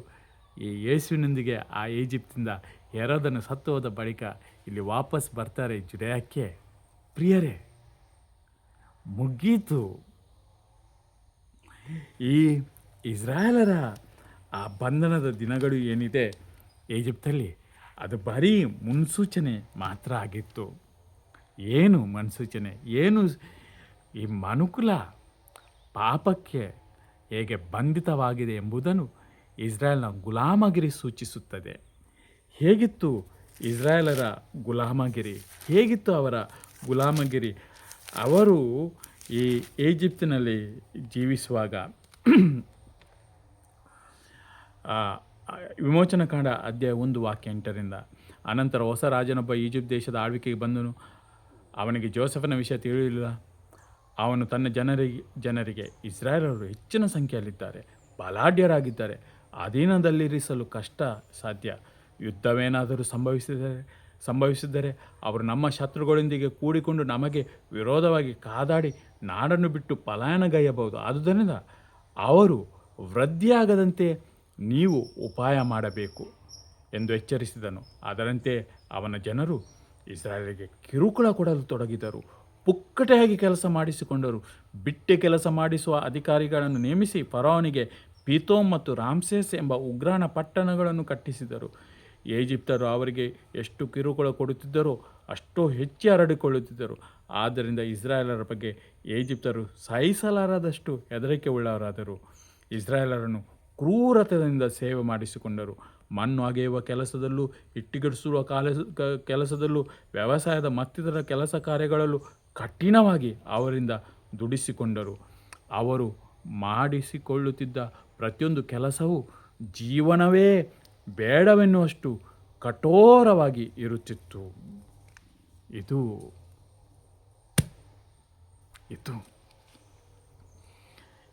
ಈ ಯೇಸುವಿನೊಂದಿಗೆ ಆ ಈಜಿಪ್ತಿಂದ ಹೆರೋದನು ಸತ್ತು ಹೋದ ಬಳಿಕ ಇಲ್ಲಿ ವಾಪಸ್ ಬರ್ತಾರೆ ಜುಡೆಯಕ್ಕೆ. ಪ್ರಿಯರೇ, ಮುಗೀತು. ಈ ಇಸ್ರಾಯೇಲರ ಆ ಬಂಧನದ ದಿನಗಳು ಏನಿದೆ ಈಜಿಪ್ತಲ್ಲಿ, ಅದು ಬರೀ ಮುನ್ಸೂಚನೆ ಮಾತ್ರ ಆಗಿತ್ತು. ಏನು ಮುನ್ಸೂಚನೆ? ಏನು ಈ ಮನುಕುಲ ಪಾಪಕ್ಕೆ ಹೇಗೆ ಬಂಧಿತವಾಗಿದೆ ಎಂಬುದನ್ನು ಇಸ್ರಾಯೇಲ್ನ ಗುಲಾಮಗಿರಿ ಸೂಚಿಸುತ್ತದೆ. ಹೇಗಿತ್ತು ಇಸ್ರಾಯೇಲರ ಗುಲಾಮಗಿರಿ? ಹೇಗಿತ್ತು ಅವರ ಗುಲಾಮಗಿರಿ? ಅವರು ಈ ಈಜಿಪ್ತಿನಲ್ಲಿ ಜೀವಿಸುವಾಗ ವಿಮೋಚನಕಾಂಡ ಅಧ್ಯಾಯ 1:8 ಅನಂತರ ಹೊಸ ರಾಜನೊಬ್ಬ ಈಜಿಪ್ಟ್ ದೇಶದ ಆಳ್ವಿಕೆಗೆ ಬಂದನು. ಅವನಿಗೆ ಜೋಸೆಫನ ವಿಷಯ ತಿಳಿಯಲಿಲ್ಲ. ಅವನು ತನ್ನ ಜನರಿಗೆ ಇಸ್ರಾಯೇಲರು ಹೆಚ್ಚಿನ ಸಂಖ್ಯೆಯಲ್ಲಿದ್ದಾರೆ, ಬಲಾಢ್ಯರಾಗಿದ್ದಾರೆ, ಅಧೀನದಲ್ಲಿರಿಸಲು ಕಷ್ಟ ಸಾಧ್ಯ. ಯುದ್ಧವೇನಾದರೂ ಸಂಭವಿಸಿದರೆ ಅವರು ನಮ್ಮ ಶತ್ರುಗಳೊಂದಿಗೆ ಕೂಡಿಕೊಂಡು ನಮಗೆ ವಿರೋಧವಾಗಿ ಕಾದಾಡಿ ನಾಡನ್ನು ಬಿಟ್ಟು ಪಲಾಯನಗೈಯಬಹುದು. ಆದುದರಿಂದ ಅವರು ವೃದ್ಧಿಯಾಗದಂತೆ ನೀವು ಉಪಾಯ ಮಾಡಬೇಕು ಎಂದು ಎಚ್ಚರಿಸಿದನು. ಅದರಂತೆ ಅವನ ಜನರು ಇಸ್ರಾಯೇಲಿಗೆ ಕಿರುಕುಳ ಕೊಡಲು ತೊಡಗಿದರು. ಪುಕ್ಕಟೆಯಾಗಿ ಕೆಲಸ ಮಾಡಿಸಿಕೊಂಡರು. ಬಿಟ್ಟೆ ಕೆಲಸ ಮಾಡಿಸುವ ಅಧಿಕಾರಿಗಳನ್ನು ನೇಮಿಸಿ ಫರೋಹನಿಗೆ ಪೀತೋಮ್ ಮತ್ತು ರಾಮ್ಸೇಸ್ ಎಂಬ ಉಗ್ರಾಣ ಪಟ್ಟಣಗಳನ್ನು ಕಟ್ಟಿಸಿದರು. ಈಜಿಪ್ತರು ಅವರಿಗೆ ಎಷ್ಟು ಕಿರುಕುಳ ಕೊಡುತ್ತಿದ್ದರೋ ಅಷ್ಟೋ ಹೆಚ್ಚು ಹರಡಿಕೊಳ್ಳುತ್ತಿದ್ದರು. ಆದ್ದರಿಂದ ಇಸ್ರಾಯೇಲರ ಬಗ್ಗೆ ಈಜಿಪ್ತರು ಸಹಿಸಲಾರದಷ್ಟು ಹೆದರಿಕೆ ಉಳ್ಳವರಾದರು. ಇಸ್ರಾಯೇಲರನ್ನು ಕ್ರೂರತೆಯಿಂದ ಸೇವೆ ಮಾಡಿಸಿಕೊಂಡರು. ಮಣ್ಣು ಅಗೆಯುವ ಕೆಲಸದಲ್ಲೂ, ಇಟ್ಟಿಗೆಡಿಸುವ ಕೆಲಸದಲ್ಲೂ, ವ್ಯವಸಾಯದ ಮತ್ತಿತರ ಕೆಲಸ ಕಾರ್ಯಗಳಲ್ಲೂ ಕಠಿಣವಾಗಿ ಅವರಿಂದ ದುಡಿಸಿಕೊಂಡರು. ಅವರು ಮಾಡಿಸಿಕೊಳ್ಳುತ್ತಿದ್ದ ಪ್ರತಿಯೊಂದು ಕೆಲಸವೂ ಜೀವನವೇ ಬೇಡವೆನ್ನುವಷ್ಟು ಕಠೋರವಾಗಿ ಇರುತ್ತಿತ್ತು. ಇದು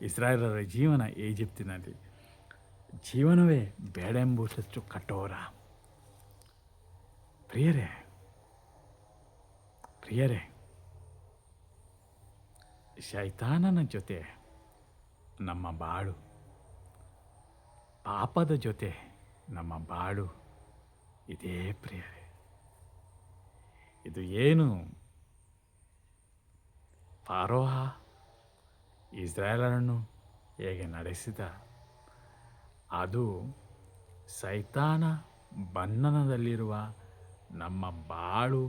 ಇಸ್ರಾಯೇಲರ ಜೀವನ ಈಜಿಪ್ತಿನಲ್ಲಿ ಜೀವನವೇ ಬೇಡ ಎಂಬುದಷ್ಟು ಕಠೋರ. ಪ್ರಿಯರೇ, ಶೈತಾನನ ಜೊತೆ ನಮ್ಮ ಬಾಳು, ಪಾಪದ ಜೊತೆ ನಮ್ಮ ಬಾಳು ಇದೇ ಪ್ರಿಯರೇ. ಇದು ಏನು ಫರೋಹ ಇಸ್ರಾಯೇಲರನ್ನು ಹೇಗೆ ನಡೆಸಿದ, ಅದು ಸೈತಾನ ಬಂಧನದಲ್ಲಿರುವ ನಮ್ಮ ಬಾಳು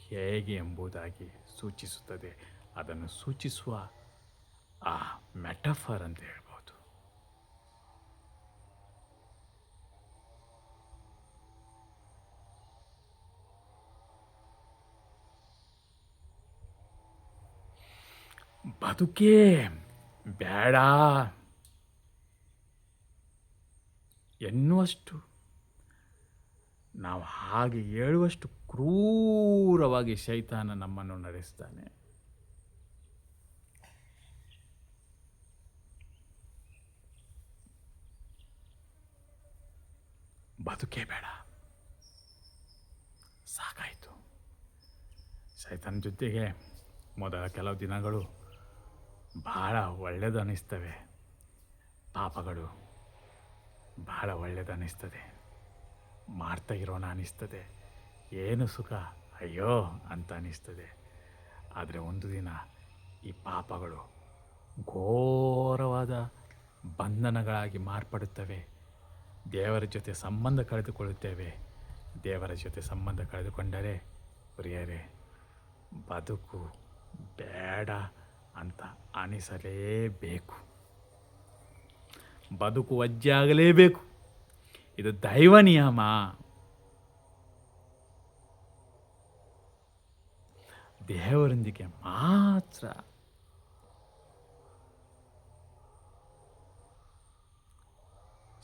ಹೇಗೆ ಎಂಬುದಾಗಿ ಸೂಚಿಸುತ್ತದೆ. ಅದನ್ನು ಸೂಚಿಸುವ ಆ ಮೆಟಫರ್ ಅಂತ ಹೇಳ್ಬೋದು. ಬದುಕೇ ಬೇಡ ಎನ್ನುವಷ್ಟು, ನಾವು ಹಾಗೆ ಹೇಳುವಷ್ಟು ಕ್ರೂರವಾಗಿ ಶೈತಾನ ನಮ್ಮನ್ನು ನಡೆಸ್ತಾನೆ. ಬದುಕೇ ಬೇಡ, ಸಾಕಾಯಿತು. ಶೈತಾನ ಜೊತೆಗೆ ಮೊದಲ ಕೆಲವು ದಿನಗಳು ಬಹಳ ಒಳ್ಳೆಯದು ಅನ್ನಿಸ್ತವೆ. ಪಾಪಗಳು ಬಹಳ ಒಳ್ಳೆಯದು ಅನ್ನಿಸ್ತದೆ, ಮಾಡ್ತಾ ಇರೋಣ ಅನ್ನಿಸ್ತದೆ, ಏನು ಸುಖ, ಅಯ್ಯೋ ಅಂತ ಅನ್ನಿಸ್ತದೆ. ಆದರೆ ಒಂದು ದಿನ ಈ ಪಾಪಗಳು ಘೋರವಾದ ಬಂಧನಗಳಾಗಿ ಮಾರ್ಪಡುತ್ತವೆ. ದೇವರ ಜೊತೆ ಸಂಬಂಧ ಕಳೆದುಕೊಳ್ಳುತ್ತೇವೆ. ದೇವರ ಜೊತೆ ಸಂಬಂಧ ಕಳೆದುಕೊಂಡರೆ ಪ್ರಿಯರೇ, ಬದುಕು ಬೇಡ ಅಂತ ಅನಿಸಲೇಬೇಕು. ಬದುಕು ವಜ್ಜೆ ಆಗಲೇಬೇಕು. ಇದು ದೈವ ನಿಯಮ. ದೇವರೊಂದಿಗೆ ಮಾತ್ರ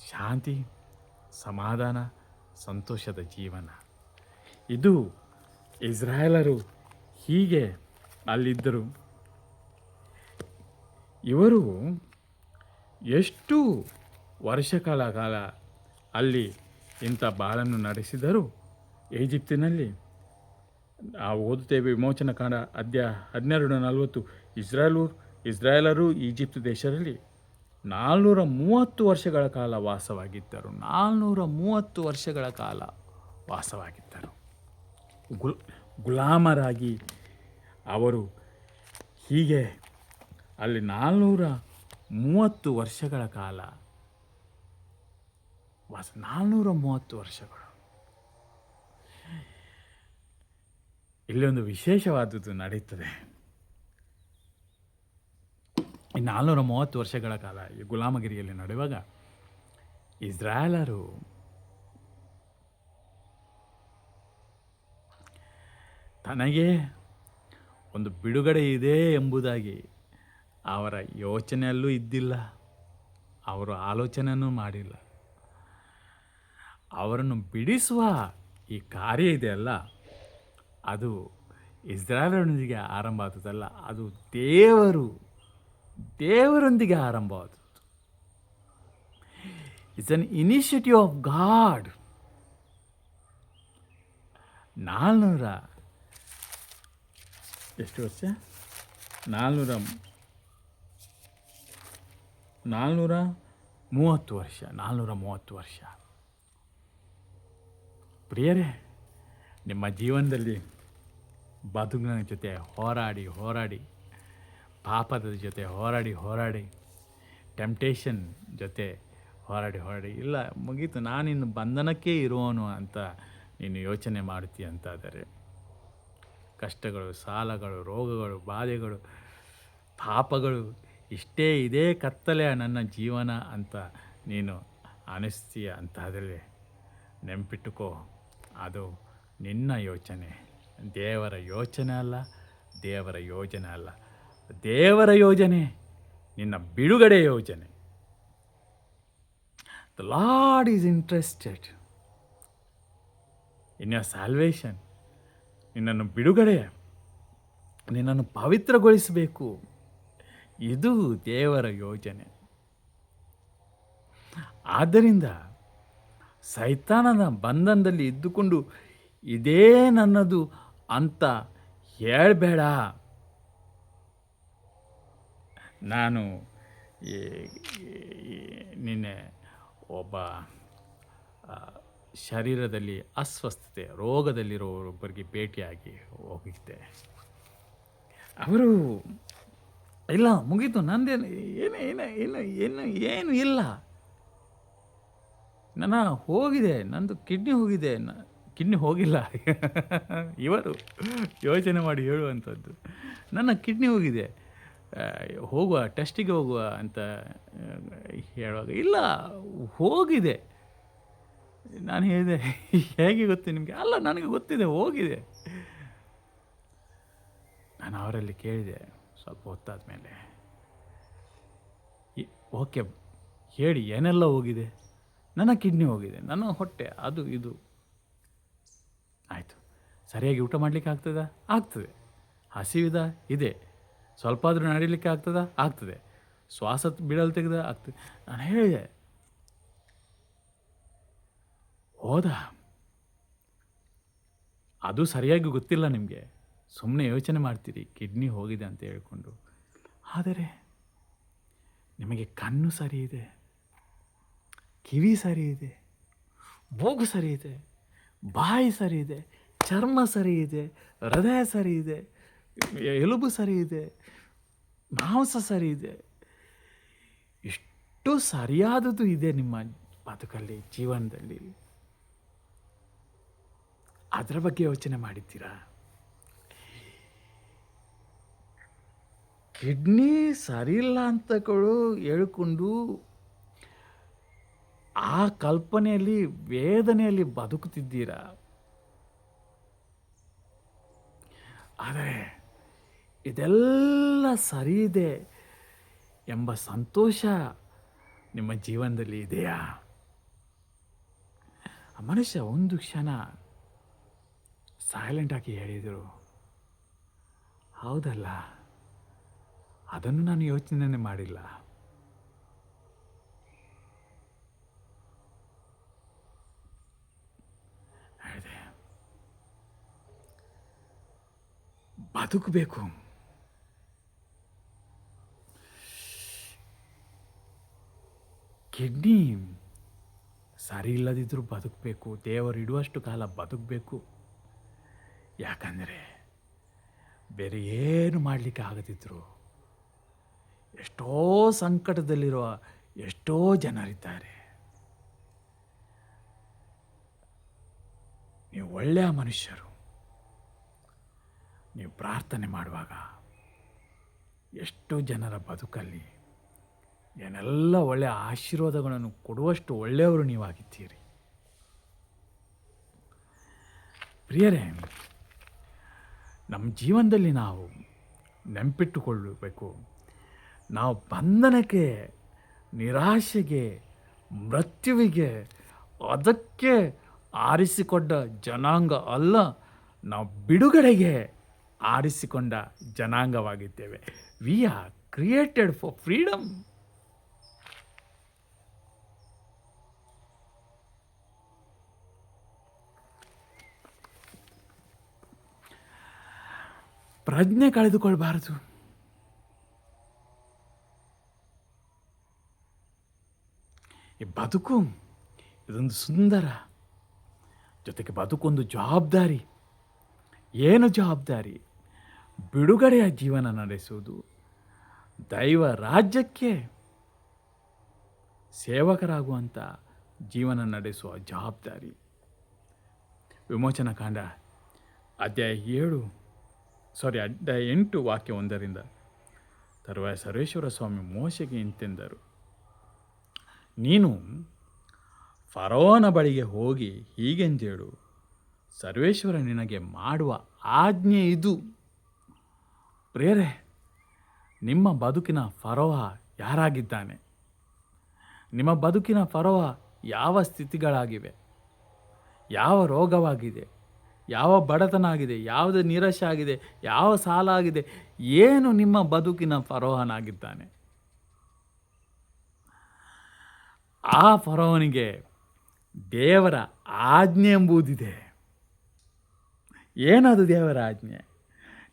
ಶಾಂತಿ, ಸಮಾಧಾನ, ಸಂತೋಷದ ಜೀವನ. ಇದು ಇಸ್ರಾಯೇಲರು ಹೀಗೆ ಅಲ್ಲಿದ್ದರು. ಇವರು ಎಷ್ಟು ವರ್ಷಗಳ ಕಾಲ ಅಲ್ಲಿ ಇಂಥ ಬಾಳನ್ನು ನಡೆಸಿದರು. ಈಜಿಪ್ತಿನಲ್ಲಿ ನಾವು ಓದುತ್ತೇವೆ, ವಿಮೋಚನ ಕಾಂಡ ಅಧ್ಯಾಯ 12:40, ಇಸ್ರಾಯೇಲರು ಈಜಿಪ್ಟ್ ದೇಶದಲ್ಲಿ 430 ವರ್ಷಗಳ ಕಾಲ ವಾಸವಾಗಿದ್ದರು. 430 ವರ್ಷಗಳ ಕಾಲ ವಾಸವಾಗಿದ್ದರು. ಗುಲಾಮರಾಗಿ ಅವರು ಹೀಗೆ ಅಲ್ಲಿ 430 ವರ್ಷಗಳ ಕಾಲ 430 ವರ್ಷಗಳು. ಇಲ್ಲಿ ಒಂದು ವಿಶೇಷವಾದದ್ದು ನಡೀತದೆ. ಈ 430 ವರ್ಷಗಳ ಕಾಲ ಈ ಗುಲಾಮಗಿರಿಯಲ್ಲಿ ನಡೆಯುವಾಗ ಇಸ್ರಾಯೇಲರು ತನಗೆ ಒಂದು ಬಿಡುಗಡೆ ಇದೆ ಎಂಬುದಾಗಿ ಅವರ ಯೋಚನೆಯಲ್ಲೂ ಇದ್ದಿಲ್ಲ, ಅವರು ಆಲೋಚನೆಯೂ ಮಾಡಿಲ್ಲ. ಅವರನ್ನು ಬಿಡಿಸುವ ಈ ಕಾರ್ಯ ಇದೆಯಲ್ಲ, ಅದು ಇಸ್ರಾಯೇಲರೊಂದಿಗೆ ಆರಂಭ ಆದದಲ್ಲ, ಅದು ದೇವರೊಂದಿಗೆ ಆರಂಭವಾದದ್ದು. It's an initiative of God. 400 ಎಷ್ಟು ವರ್ಷ? 430 ವರ್ಷ. 430 ವರ್ಷ. ಪ್ರಿಯರೇ, ನಿಮ್ಮ ಜೀವನದಲ್ಲಿ ಬದುಕಿನ ಜೊತೆ ಹೋರಾಡಿ, ಪಾಪದ ಜೊತೆ ಹೋರಾಡಿ, ಟೆಂಪ್ಟೇಷನ್ ಜೊತೆ ಹೋರಾಡಿ ಇಲ್ಲ ಮುಗೀತು, ನಾನಿನ್ನು ಬಂಧನಕ್ಕೆ ಇರುವವನು ಅಂತ ನೀನು ಯೋಚನೆ ಮಾಡ್ತೀಯ ಅಂತಾದರೆ, ಕಷ್ಟಗಳು, ಸಾಲಗಳು, ರೋಗಗಳು, ಬಾಧೆಗಳು, ಪಾಪಗಳು ಇಷ್ಟೇ ಇದೇ ಕತ್ತಲೆ ನನ್ನ ಜೀವನ ಅಂತ ನೀನು ಅನಿಸ್ತೀಯ ಅಂತಾದರೆ ನೆನಪಿಟ್ಟುಕೋ, ಅದು ನಿನ್ನ ಯೋಚನೆ, ದೇವರ ಯೋಚನೆ ಅಲ್ಲ, ದೇವರ ಯೋಜನೆ ಅಲ್ಲ. ದೇವರ ಯೋಜನೆ ನಿನ್ನ ಬಿಡುಗಡೆ ಯೋಜನೆ. The lord is interested in your salvation. ನಿನ್ನನ್ನು ಬಿಡುಗಡೆ, ನಿನ್ನನ್ನು ಪವಿತ್ರಗೊಳಿಸಬೇಕು. ಇದು ದೇವರ ಯೋಜನೆ. ಆದ್ದರಿಂದ ಸೈತಾನನ ಬಂಧನದಲ್ಲಿ ಇದ್ದುಕೊಂಡು ಇದೇ ನನ್ನದು ಅಂತ ಹೇಳಬೇಡ. ನಾನು ನಿನ್ನೆ ಒಬ್ಬ ಶರೀರದಲ್ಲಿ ಅಸ್ವಸ್ಥತೆ, ರೋಗದಲ್ಲಿರೋರೊಬ್ಬರಿಗೆ ಭೇಟಿಯಾಗಿ ಹೋಗಿದ್ದೆ. ಅವರು ಇಲ್ಲ ಮುಗೀತು, ನಂದೇನು ಏನು ಏನು ಏನು ಏನು ಏನು ಇಲ್ಲ. ನನ್ನ ಹೋಗಿದೆ, ನಂದು ಕಿಡ್ನಿ ಹೋಗಿದೆ. ಕಿಡ್ನಿ ಹೋಗಿಲ್ಲ ಇವರು ಯೋಚನೆ ಮಾಡಿ ಹೇಳುವಂಥದ್ದು. ನನ್ನ ಕಿಡ್ನಿ ಹೋಗಿದೆ, ಹೋಗುವ ಟೆಸ್ಟಿಗೆ ಹೋಗುವ ಅಂತ ಹೇಳುವಾಗ ಇಲ್ಲ ಹೋಗಿದೆ. ನಾನು ಹೇಳಿದೆ ಹೇಗೆ ಗೊತ್ತು ನಿಮಗೆ? ಅಲ್ಲ ನನಗೆ ಗೊತ್ತಿದೆ ಹೋಗಿದೆ. ನಾನು ಅವರಲ್ಲಿ ಕೇಳಿದೆ ಸ್ವಲ್ಪ ಹೊತ್ತಾದ ಮೇಲೆ, ಓಕೆ ಹೇಳಿ ಏನೆಲ್ಲ ಹೋಗಿದೆ? ನನ್ನ ಕಿಡ್ನಿ ಹೋಗಿದೆ, ನನ್ನ ಹೊಟ್ಟೆ, ಅದು ಇದು ಆಯಿತು. ಸರಿಯಾಗಿ ಊಟ ಮಾಡಲಿಕ್ಕೆ ಆಗ್ತದಾ? ಆಗ್ತದೆ. ಹಸಿವಿದ ಇದೆ. ಸ್ವಲ್ಪ ಆದರೂ ನಡೀಲಿಕ್ಕೆ ಆಗ್ತದಾ? ಆಗ್ತದೆ. ಶ್ವಾಸ ಬಿಡಲು ತೆಗೆದ ಆಗ್ತದೆ. ನಾನು ಹೇಳಿದೆ ಹೋದ. ಅದು ಸರಿಯಾಗಿ ಗೊತ್ತಿಲ್ಲ ನಿಮಗೆ, ಸುಮ್ಮನೆ ಯೋಚನೆ ಮಾಡ್ತೀರಿ ಕಿಡ್ನಿ ಹೋಗಿದೆ ಅಂತ ಹೇಳ್ಕೊಂಡು. ಆದರೆ ನಿಮಗೆ ಕಣ್ಣು ಸರಿ ಇದೆ, ಕಿವಿ ಸರಿ ಇದೆ, ಮೂಗು ಸರಿ ಇದೆ, ಬಾಯಿ ಸರಿ ಇದೆ, ಚರ್ಮ ಸರಿ ಇದೆ, ಹೃದಯ ಸರಿ ಇದೆ, ಎಲುಬು ಸರಿ ಇದೆ, ಮಾಂಸ ಸರಿ ಇದೆ. ಇಷ್ಟು ಸರಿಯಾದದ್ದು ಇದೆ ನಿಮ್ಮ ಬದುಕಲ್ಲಿ, ಜೀವನದಲ್ಲಿ. ಅದರ ಬಗ್ಗೆ ಯೋಚನೆ ಮಾಡಿದ್ದೀರಾ? ಕಿಡ್ನಿ ಸರಿಯಿಲ್ಲ ಅಂತಗಳು ಹೇಳ್ಕೊಂಡು ಆ ಕಲ್ಪನೆಯಲ್ಲಿ, ವೇದನೆಯಲ್ಲಿ ಬದುಕುತ್ತಿದ್ದೀರಾ. ಆದರೆ ಇದೆಲ್ಲ ಸರಿ ಇದೆ ಎಂಬ ಸಂತೋಷ ನಿಮ್ಮ ಜೀವನದಲ್ಲಿ ಇದೆಯಾ? ಆ ಮನುಷ್ಯ ಒಂದು ಕ್ಷಣ ಸೈಲೆಂಟಾಗಿ ಹೇಳಿದರು, ಹೌದಲ್ಲ, ಅದನ್ನು ನಾನು ಯೋಚನೆ ಮಾಡಿಲ್ಲ. ಹೇಳಿದೆ, ಬದುಕಬೇಕು. ಕಿಡ್ನಿ ಸರಿ ಇಲ್ಲದಿದ್ದರೂ ಬದುಕಬೇಕು, ದೇವರು ಇಡುವಷ್ಟು ಕಾಲ ಬದುಕಬೇಕು. ಯಾಕಂದರೆ ಬೇರೆ ಏನು ಮಾಡಲಿಕ್ಕೆ ಆಗದಿದ್ದರು ಎಷ್ಟೋ ಸಂಕಟದಲ್ಲಿರುವ ಎಷ್ಟೋ ಜನರಿದ್ದಾರೆ. ನೀವು ಒಳ್ಳೆಯ ಮನುಷ್ಯರು. ನೀವು ಪ್ರಾರ್ಥನೆ ಮಾಡುವಾಗ ಎಷ್ಟೋ ಜನರ ಬದುಕಲ್ಲಿ ಏನೆಲ್ಲ ಒಳ್ಳೆಯ ಆಶೀರ್ವಾದಗಳನ್ನು ಕೊಡುವಷ್ಟು ಒಳ್ಳೆಯವರು ನೀವಾಗಿದ್ದೀರಿ. ಪ್ರಿಯರೇ, ನಮ್ಮ ಜೀವನದಲ್ಲಿ ನಾವು ನೆನಪಿಟ್ಟುಕೊಳ್ಳಬೇಕು, ನಾವು ಬಂಧನಕ್ಕೆ, ನಿರಾಶೆಗೆ, ಮೃತ್ಯುವಿಗೆ ಅದಕ್ಕೆ ಆರಿಸಿಕೊಂಡ ಜನಾಂಗ ಅಲ್ಲ, ನಾವು ಬಿಡುಗಡೆಗೆ ಆರಿಸಿಕೊಂಡ ಜನಾಂಗವಾಗಿದ್ದೇವೆ. We are created for freedom. ಪ್ರಜ್ಞೆ ಕಳೆದುಕೊಳ್ಬಾರದು. ಈ ಬದುಕು ಇದೊಂದು ಸುಂದರ, ಜೊತೆಗೆ ಬದುಕೊಂದು ಜವಾಬ್ದಾರಿ. ಏನು ಜವಾಬ್ದಾರಿ? ಬಿಡುಗಡೆಯ ಜೀವನ ನಡೆಸುವುದು, ದೈವ ರಾಜ್ಯಕ್ಕೆ ಸೇವಕರಾಗುವಂಥ ಜೀವನ ನಡೆಸುವ ಜವಾಬ್ದಾರಿ. ವಿಮೋಚನಾ ಕಾಂಡ ಅಧ್ಯಾಯ 8 ವಾಕ್ಯ 1. ತರುವಾಯ ಸರ್ವೇಶ್ವರ ಸ್ವಾಮಿ ಮೋಶೆಗೆ ಇಂತೆಂದರು, ನೀನು ಫರೋಹನ ಬಳಿಗೆ ಹೋಗಿ ಹೀಗೆಂದೇಳು, ಸರ್ವೇಶ್ವರ ನಿನಗೆ ಮಾಡುವ ಆಜ್ಞೆ ಇದು. ಪ್ರಿಯರೇ, ನಿಮ್ಮ ಬದುಕಿನ ಫರೋಹ ಯಾರಾಗಿದ್ದಾನೆ? ನಿಮ್ಮ ಬದುಕಿನ ಫರೋಹ ಯಾವ ಸ್ಥಿತಿಗಳಾಗಿವೆ? ಯಾವ ರೋಗವಾಗಿದೆ? ಯಾವ ಬಡತನ ಆಗಿದೆ? ಯಾವುದು ನಿರಾಶೆ ಆಗಿದೆ? ಯಾವ ಸಾಲ ಆಗಿದೆ? ಏನು ನಿಮ್ಮ ಬದುಕಿನ ಫರೋಹನಾಗಿದ್ದಾನೆ? ಆ ಫರೋಹನಿಗೆ ದೇವರ ಆಜ್ಞೆ ಎಂಬುದಿದೆ. ಏನದು ದೇವರ ಆಜ್ಞೆ?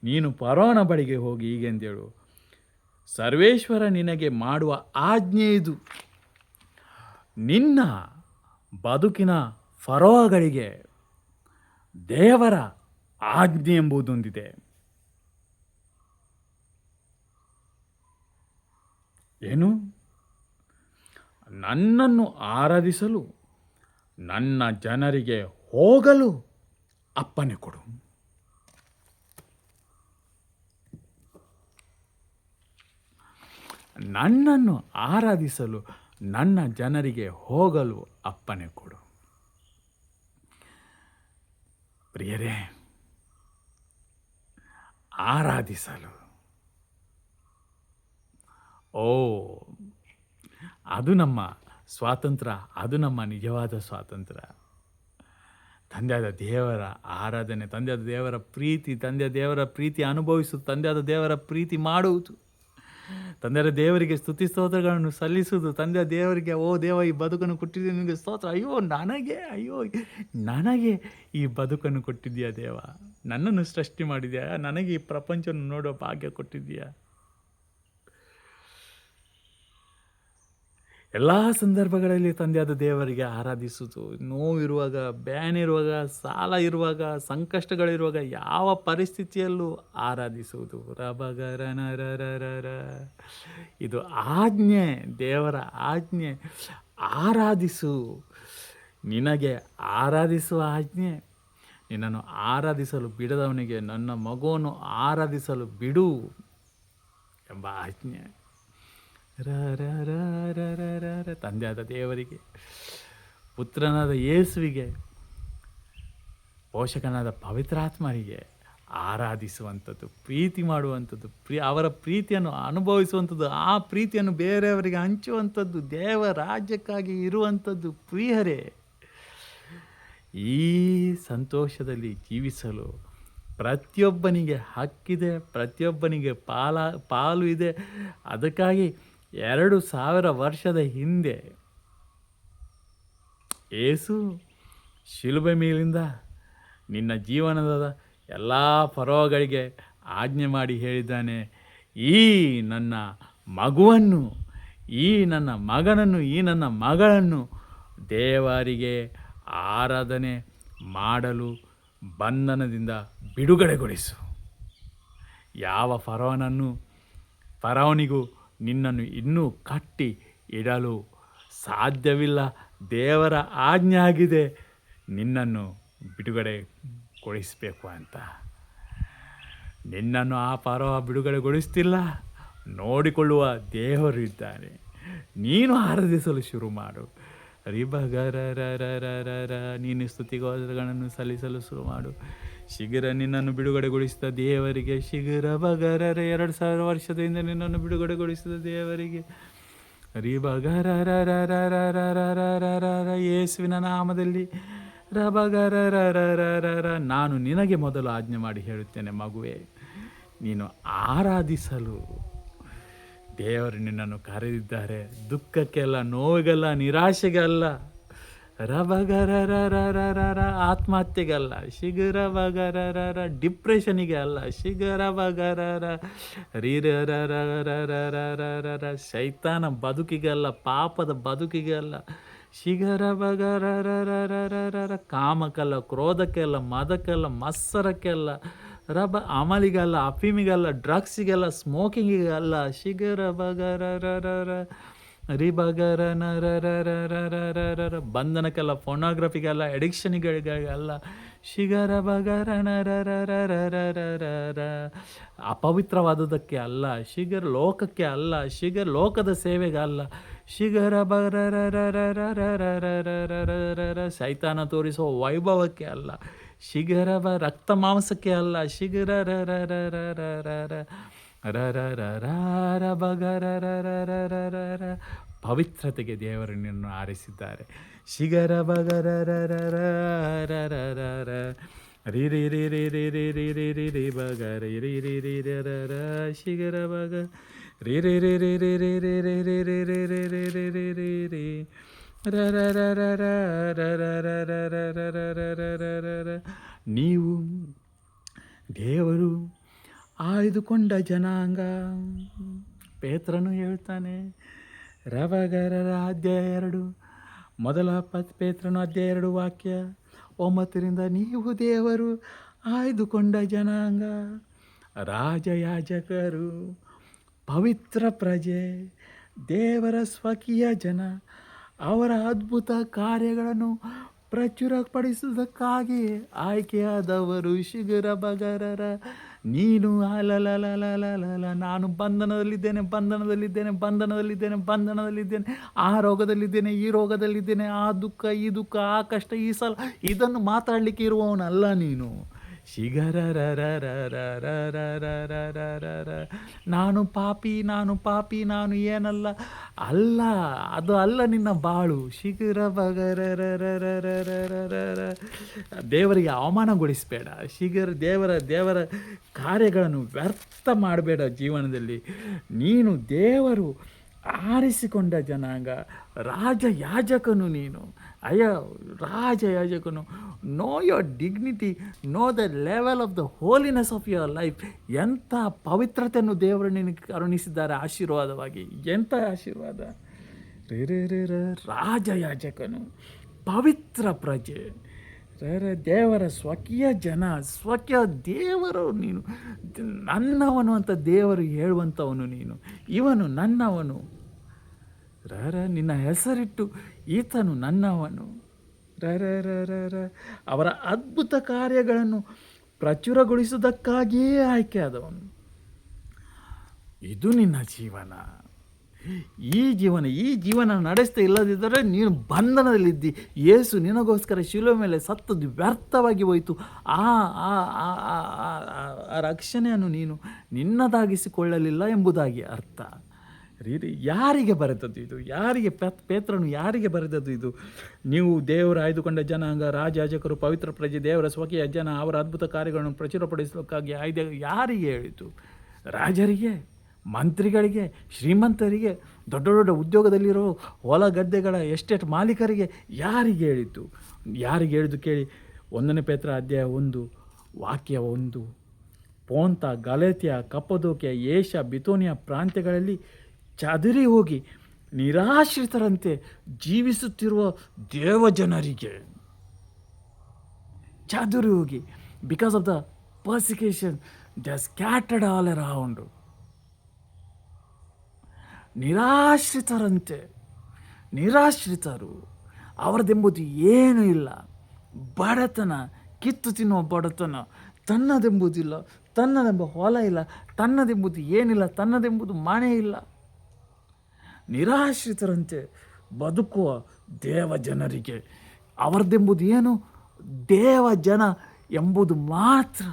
ನೀನು ಫರೋಹನ ಬಳಿಗೆ ಹೋಗಿ ಹೀಗೆಂದೇಳು, ಸರ್ವೇಶ್ವರ ನಿನಗೆ ಮಾಡುವ ಆಜ್ಞೆ ಇದು. ನಿನ್ನ ಬದುಕಿನ ಫರೋಹಗಳಿಗೆ ದೇವರ ಆಜ್ಞೆ ಎಂಬುದೊಂದಿದೆ. ಏನು? ನನ್ನನ್ನು ಆರಾಧಿಸಲು ನನ್ನ ಜನರಿಗೆ ಹೋಗಲು ಅಪ್ಪಣೆ ಕೊಡು. ನನ್ನನ್ನು ಆರಾಧಿಸಲು ನನ್ನ ಜನರಿಗೆ ಹೋಗಲು ಅಪ್ಪಣೆ ಕೊಡು. ಪ್ರಿಯರೇ, ಆರಾಧಿಸಲು, ಅದು ನಮ್ಮ ಸ್ವಾತಂತ್ರ್ಯ, ಅದು ನಮ್ಮ ನಿಜವಾದ ಸ್ವಾತಂತ್ರ್ಯ. ತಂದೆಯಾದ ದೇವರ ಆರಾಧನೆ, ತಂದೆಯಾದ ದೇವರ ಪ್ರೀತಿ, ತಂದೆಯ ದೇವರ ಪ್ರೀತಿ ಅನುಭವಿಸುವುದು, ತಂದೆಯಾದ ದೇವರ ಪ್ರೀತಿ ಮಾಡುವುದು, ತಂದೆಯ ದೇವರಿಗೆ ಸ್ತುತಿ ಸ್ತೋತ್ರಗಳನ್ನು ಸಲ್ಲಿಸುವುದು, ತಂದೆಯ ದೇವರಿಗೆ ಓ ದೇವ ಈ ಬದುಕನ್ನು ಕೊಟ್ಟಿದ್ದೀಯ ನಿನಗೆ ಸ್ತೋತ್ರ, ಅಯ್ಯೋ ನನಗೆ ಈ ಬದುಕನ್ನು ಕೊಟ್ಟಿದ್ದೀಯಾ ದೇವ, ನನ್ನನ್ನು ಸೃಷ್ಟಿ ಮಾಡಿದ್ಯಾ, ನನಗೆ ಈ ಪ್ರಪಂಚವನ್ನು ನೋಡೋ ಭಾಗ್ಯ ಕೊಟ್ಟಿದ್ದೀಯಾ. ಎಲ್ಲ ಸಂದರ್ಭಗಳಲ್ಲಿ ತಂದೆಯಾದ ದೇವರಿಗೆ ಆರಾಧಿಸುವುದು, ನೋವಿರುವಾಗ, ಬ್ಯಾನಿರುವಾಗ, ಸಾಲ ಇರುವಾಗ, ಸಂಕಷ್ಟಗಳಿರುವಾಗ, ಯಾವ ಪರಿಸ್ಥಿತಿಯಲ್ಲೂ ಆರಾಧಿಸುವುದು. ಇದು ಆಜ್ಞೆ, ದೇವರ ಆಜ್ಞೆ. ಆರಾಧಿಸು, ನಿನಗೆ ಆರಾಧಿಸುವ ಆಜ್ಞೆ. ನಿನ್ನನ್ನು ಆರಾಧಿಸಲು ಬಿಡದವನಿಗೆ ನನ್ನ ಮಗುವನ್ನು ಆರಾಧಿಸಲು ಬಿಡು ಎಂಬ ಆಜ್ಞೆ. ತಂದೆಯಾದ ದೇವರಿಗೆ, ಪುತ್ರನಾದ ಯೇಸುವಿಗೆ, ಪೋಷಕನಾದ ಪವಿತ್ರಾತ್ಮರಿಗೆ ಆರಾಧಿಸುವಂಥದ್ದು, ಪ್ರೀತಿ ಮಾಡುವಂಥದ್ದು, ಅವರ ಪ್ರೀತಿಯನ್ನು ಅನುಭವಿಸುವಂಥದ್ದು, ಆ ಪ್ರೀತಿಯನ್ನು ಬೇರೆಯವರಿಗೆ ಹಂಚುವಂಥದ್ದು, ದೇವ ರಾಜ್ಯಕ್ಕಾಗಿ ಇರುವಂಥದ್ದು. ಪ್ರಿಯರೇ, ಈ ಸಂತೋಷದಲ್ಲಿ ಜೀವಿಸಲು ಪ್ರತಿಯೊಬ್ಬನಿಗೆ ಹಕ್ಕಿದೆ, ಪ್ರತಿಯೊಬ್ಬನಿಗೆ ಪಾಲು ಇದೆ. ಅದಕ್ಕಾಗಿ 2000 ವರ್ಷದ ಹಿಂದೆ ಯೇಸು ಶಿಲುಬೆ ಮೇಲಿಂದ ನಿನ್ನ ಜೀವನದ ಎಲ್ಲ ಪರ್ವಗಳಿಗೆ ಆಜ್ಞೆ ಮಾಡಿ ಹೇಳಿದ್ದಾನೆ, ಈ ನನ್ನ ಮಗುವನ್ನು, ಈ ನನ್ನ ಮಗನನ್ನು, ಈ ನನ್ನ ಮಗಳನ್ನು ದೇವರಿಗೆ ಆರಾಧನೆ ಮಾಡಲು ಬಂಧನದಿಂದ ಬಿಡುಗಡೆಗೊಳಿಸು. ಯಾವ ಫರೋನಿಗೂ ನಿನ್ನನ್ನು ಇನ್ನೂ ಕಟ್ಟಿ ಇಡಲು ಸಾಧ್ಯವಿಲ್ಲ. ದೇವರ ಆಜ್ಞೆ ಆಗಿದೆ ನಿನ್ನನ್ನು ಬಿಡುಗಡೆಗೊಳಿಸಬೇಕು ಅಂತ. ನಿನ್ನನ್ನು ಆ ಫರೋ ಬಿಡುಗಡೆಗೊಳಿಸ್ತಿಲ್ಲ, ನೋಡಿಕೊಳ್ಳುವ ದೇವರು ಇದ್ದಾನೆ. ನೀನು ಆರಾಧಿಸಲು ಶುರು ಮಾಡು. ನೀನು ಸ್ತುತಿಗೋಸ್ಕರಗಳನ್ನು ಸಲ್ಲಿಸಲು ಶುರು ಮಾಡು. ಶೀಘ್ರ ನಿನ್ನನ್ನು ಬಿಡುಗಡೆಗೊಳಿಸಿದ ದೇವರಿಗೆ, ಶೀಘ್ರ 2000 ವರ್ಷದಿಂದ ನಿನ್ನನ್ನು ಬಿಡುಗಡೆಗೊಳಿಸಿದ ದೇವರಿಗೆ ಯೇಸುವಿನ ನಾಮದಲ್ಲಿ ನಾನು ನಿನಗೆ ಮೊದಲು ಆಜ್ಞೆ ಮಾಡಿ ಹೇಳುತ್ತೇನೆ, ಮಗುವೆ, ನೀನು ಆರಾಧಿಸಲು ದೇವರು ನಿನ್ನನ್ನು ಕರೆದಿದ್ದಾರೆ. ದುಃಖಕ್ಕೆಲ್ಲ, ನೋವಿಗೆಲ್ಲ, ನಿರಾಶೆಗಲ್ಲ, ಆತ್ಮಹತ್ಯೆಗಲ್ಲ, ಡಿಪ್ರೆಷನಿಗೆ ಅಲ್ಲ, ಶೈತಾನ ಬದುಕಿಗಲ್ಲ, ಪಾಪದ ಬದುಕಿಗಲ್ಲ, ಕಾಮಕ್ಕಲ್ಲ, ಕ್ರೋಧಕ್ಕೆಲ್ಲ, ಮದಕ್ಕೆಲ್ಲ, ಮತ್ಸರಕ್ಕೆಲ್ಲ, ಅಮಲಿಗಲ್ಲ, ಅಫೀಮಿಗಲ್ಲ, ಡ್ರಗ್ಸಿಗೆಲ್ಲ, ಸ್ಮೋಕಿಂಗಿಗಲ್ಲ, ಬಂಧನಕ್ಕೆಲ್ಲ, ಫೋನೋಗ್ರಫಿಗೆಲ್ಲ, ಎಡಿಕ್ಷನ್ಗಳಿಗೆಲ್ಲ, ಅಪವಿತ್ರವಾದುದಕ್ಕೆ ಅಲ್ಲ, ಲೋಕಕ್ಕೆ ಅಲ್ಲ, ಲೋಕದ ಸೇವೆಗೆ ಅಲ್ಲ, ಸೈತಾನ ತೋರಿಸುವ ವೈಭವಕ್ಕೆ ಅಲ್ಲ, ರಕ್ತ ಮಾಂಸಕ್ಕೆ ಅಲ್ಲ, ಪವಿತ್ರತೆಗೆ ದೇವರು ನಿನ್ನನ್ನು ಆರಿಸಿದ್ದಾರೆ. ನೀವು ದೇವರು ಆಯ್ದುಕೊಂಡ ಜನಾಂಗ, ಪೇತ್ರನು ಹೇಳ್ತಾನೆ. ಅಧ್ಯಾಯ 2, ಮೊದಲ ಪೇತ್ರನು ಅಧ್ಯಾಯ 2 ವಾಕ್ಯ 9ರಿಂದ, ನೀವು ದೇವರು ಆಯ್ದುಕೊಂಡ ಜನಾಂಗ, ರಾಜಯಾಜಕರು, ಪವಿತ್ರ ಪ್ರಜೆ, ದೇವರ ಸ್ವಕೀಯ ಜನ ಅವರ ಅದ್ಭುತ ಕಾರ್ಯಗಳನ್ನು ಪ್ರಚುರಪಡಿಸುವುದಕ್ಕಾಗಿ ಆಯ್ಕೆಯಾದವರು ಶಿಗರ ಬಗರರ. ನೀನು ಅಲಲಲಲಲಲ, ನಾನು ಬಂಧನದಲ್ಲಿದ್ದೇನೆ, ಬಂಧನದಲ್ಲಿದ್ದೇನೆ, ಬಂಧನದಲ್ಲಿದ್ದೇನೆ, ಬಂಧನದಲ್ಲಿದ್ದೇನೆ, ಆ ರೋಗದಲ್ಲಿದ್ದೇನೆ, ಈ ರೋಗದಲ್ಲಿದ್ದೇನೆ, ಆ ದುಃಖ, ಈ ದುಃಖ, ಆ ಕಷ್ಟ, ಈ ಸಲ ಇದನ್ನು ಮಾತಾಡಲಿಕ್ಕೆ ಇರುವವನಲ್ಲ ನೀನು. ಶಿಗರರರರರರರರರರರ. ನಾನು ಪಾಪಿ, ನಾನು ಪಾಪಿ, ನಾನು ಏನಲ್ಲ. ಅಲ್ಲ, ಅದು ಅಲ್ಲ ನಿನ್ನ ಬಾಳು. ಶಿಗರ ಬಗರರರರರರರರ. ದೇವರಿಗೆ ಅವಮಾನಗೊಳಿಸಬೇಡ. ದೇವರ ಕಾರ್ಯಗಳನ್ನು ವ್ಯರ್ಥ ಮಾಡಬೇಡ ಜೀವನದಲ್ಲಿ. ನೀನು ದೇವರು ಆರಿಸಿಕೊಂಡ ಜನಾಂಗ, ರಾಜಯಾಜಕನು ನೀನು. ರಾಜಯಾಜಕನು. Know your dignity, know the level of the holiness of your life. ಎಂಥ ಪವಿತ್ರತೆಯನ್ನು ದೇವರು ನಿನಗೆ ಕರುಣಿಸಿದ್ದಾರೆ ಆಶೀರ್ವಾದವಾಗಿ. ಎಂಥ ಆಶೀರ್ವಾದ! ರಾಜಯಾಜಕನು, ಪವಿತ್ರ ಪ್ರಜೆ, ದೇವರ ಸ್ವಕೀಯ ಜನ, ಸ್ವಕೀಯ ದೇವರು ನೀನು. ನನ್ನವನು ಅಂತ ದೇವರು ಹೇಳುವಂಥವನು ನೀನು. ಇವನು ನನ್ನವನು. ನಿನ್ನ ಹೆಸರಿಟ್ಟು ಈತನು ನನ್ನವನು. ಅವರ ಅದ್ಭುತ ಕಾರ್ಯಗಳನ್ನು ಪ್ರಚುರಗೊಳಿಸುವುದಕ್ಕಾಗಿಯೇ ಆಯ್ಕೆಯಾದವನು. ಇದು ನಿನ್ನ ಜೀವನ. ಈ ಜೀವನ ನಡೆಸ್ತಾ ಇಲ್ಲದಿದ್ದರೆ ನೀನು ಬಂಧನದಲ್ಲಿದ್ದಿ. ಯೇಸು ನಿನಗೋಸ್ಕರ ಶಿಲುಬೆ ಮೇಲೆ ಸತ್ತದ್ದು ವ್ಯರ್ಥವಾಗಿ ಹೋಯಿತು. ಆ ರಕ್ಷಣೆಯನ್ನು ನೀನು ನಿನ್ನದಾಗಿಸಿಕೊಳ್ಳಲಿಲ್ಲ ಎಂಬುದಾಗಿ ಅರ್ಥ. ಯಾರಿಗೆ ಬರೆದದ್ದು ಇದು? ಯಾರಿಗೆ ಪೇತ್ರನು ಯಾರಿಗೆ ಬರೆದದ್ದು ಇದು? ನೀವು ದೇವರು ಆಯ್ದುಕೊಂಡ ಜನಾಂಗ, ರಾಜಯಾಜಕರು, ಪವಿತ್ರ ಪ್ರಜೆ, ದೇವರ ಸ್ವಕೀಯ ಜನ, ಅವರ ಅದ್ಭುತ ಕಾರ್ಯಗಳನ್ನು ಪ್ರಚುರಪಡಿಸಲಿಕ್ಕಾಗಿ ಯಾರಿಗೆ ಹೇಳಿತು? ರಾಜರಿಗೆ, ಮಂತ್ರಿಗಳಿಗೆ, ಶ್ರೀಮಂತರಿಗೆ, ದೊಡ್ಡ ದೊಡ್ಡ ಉದ್ಯೋಗದಲ್ಲಿರೋ ಹೊಲ ಗದ್ದೆಗಳ ಎಸ್ಟೇಟ್ ಮಾಲೀಕರಿಗೆ ಯಾರಿಗೆ ಹೇಳಿತು? ಯಾರಿಗೆ ಹೇಳಿದ್ದು ಕೇಳಿ. 1 ಪೇತ್ರ ಅಧ್ಯಾಯ 1 ವಾಕ್ಯ 1. ಪೋಂತ, ಗಲಾತ್ಯ, ಕಪ್ಪದೋಕ್ಯ, ಏಷ್ಯಾ, ಬಿಥೋನಿಯ ಪ್ರಾಂತ್ಯಗಳಲ್ಲಿ ಚದರಿ ಹೋಗಿ ನಿರಾಶ್ರಿತರಂತೆ ಜೀವಿಸುತ್ತಿರುವ ದೇವಜನರಿಗೆ. ಚದುರಿ ಹೋಗಿ, because of the persecution they are scattered all around. ನಿರಾಶ್ರಿತರು, ಅವರದೆಂಬುದು ಏನೂ ಇಲ್ಲ. ಬಡತನ, ಕಿತ್ತು ತಿನ್ನುವ ಬಡತನ. ತನ್ನದೆಂಬುದಿಲ್ಲ, ತನ್ನದೆಂಬ ಹೊಲ ಇಲ್ಲ, ತನ್ನದೆಂಬುದು ಏನಿಲ್ಲ, ತನ್ನದೆಂಬುದು ಮನೆ ಇಲ್ಲ. ನಿರಾಶ್ರಿತರಂತೆ ಬದುಕುವ ದೇವ ಜನರಿಗೆ ಅವರದೆಂಬುದು ಏನು? ದೇವ ಜನ ಎಂಬುದು ಮಾತ್ರ.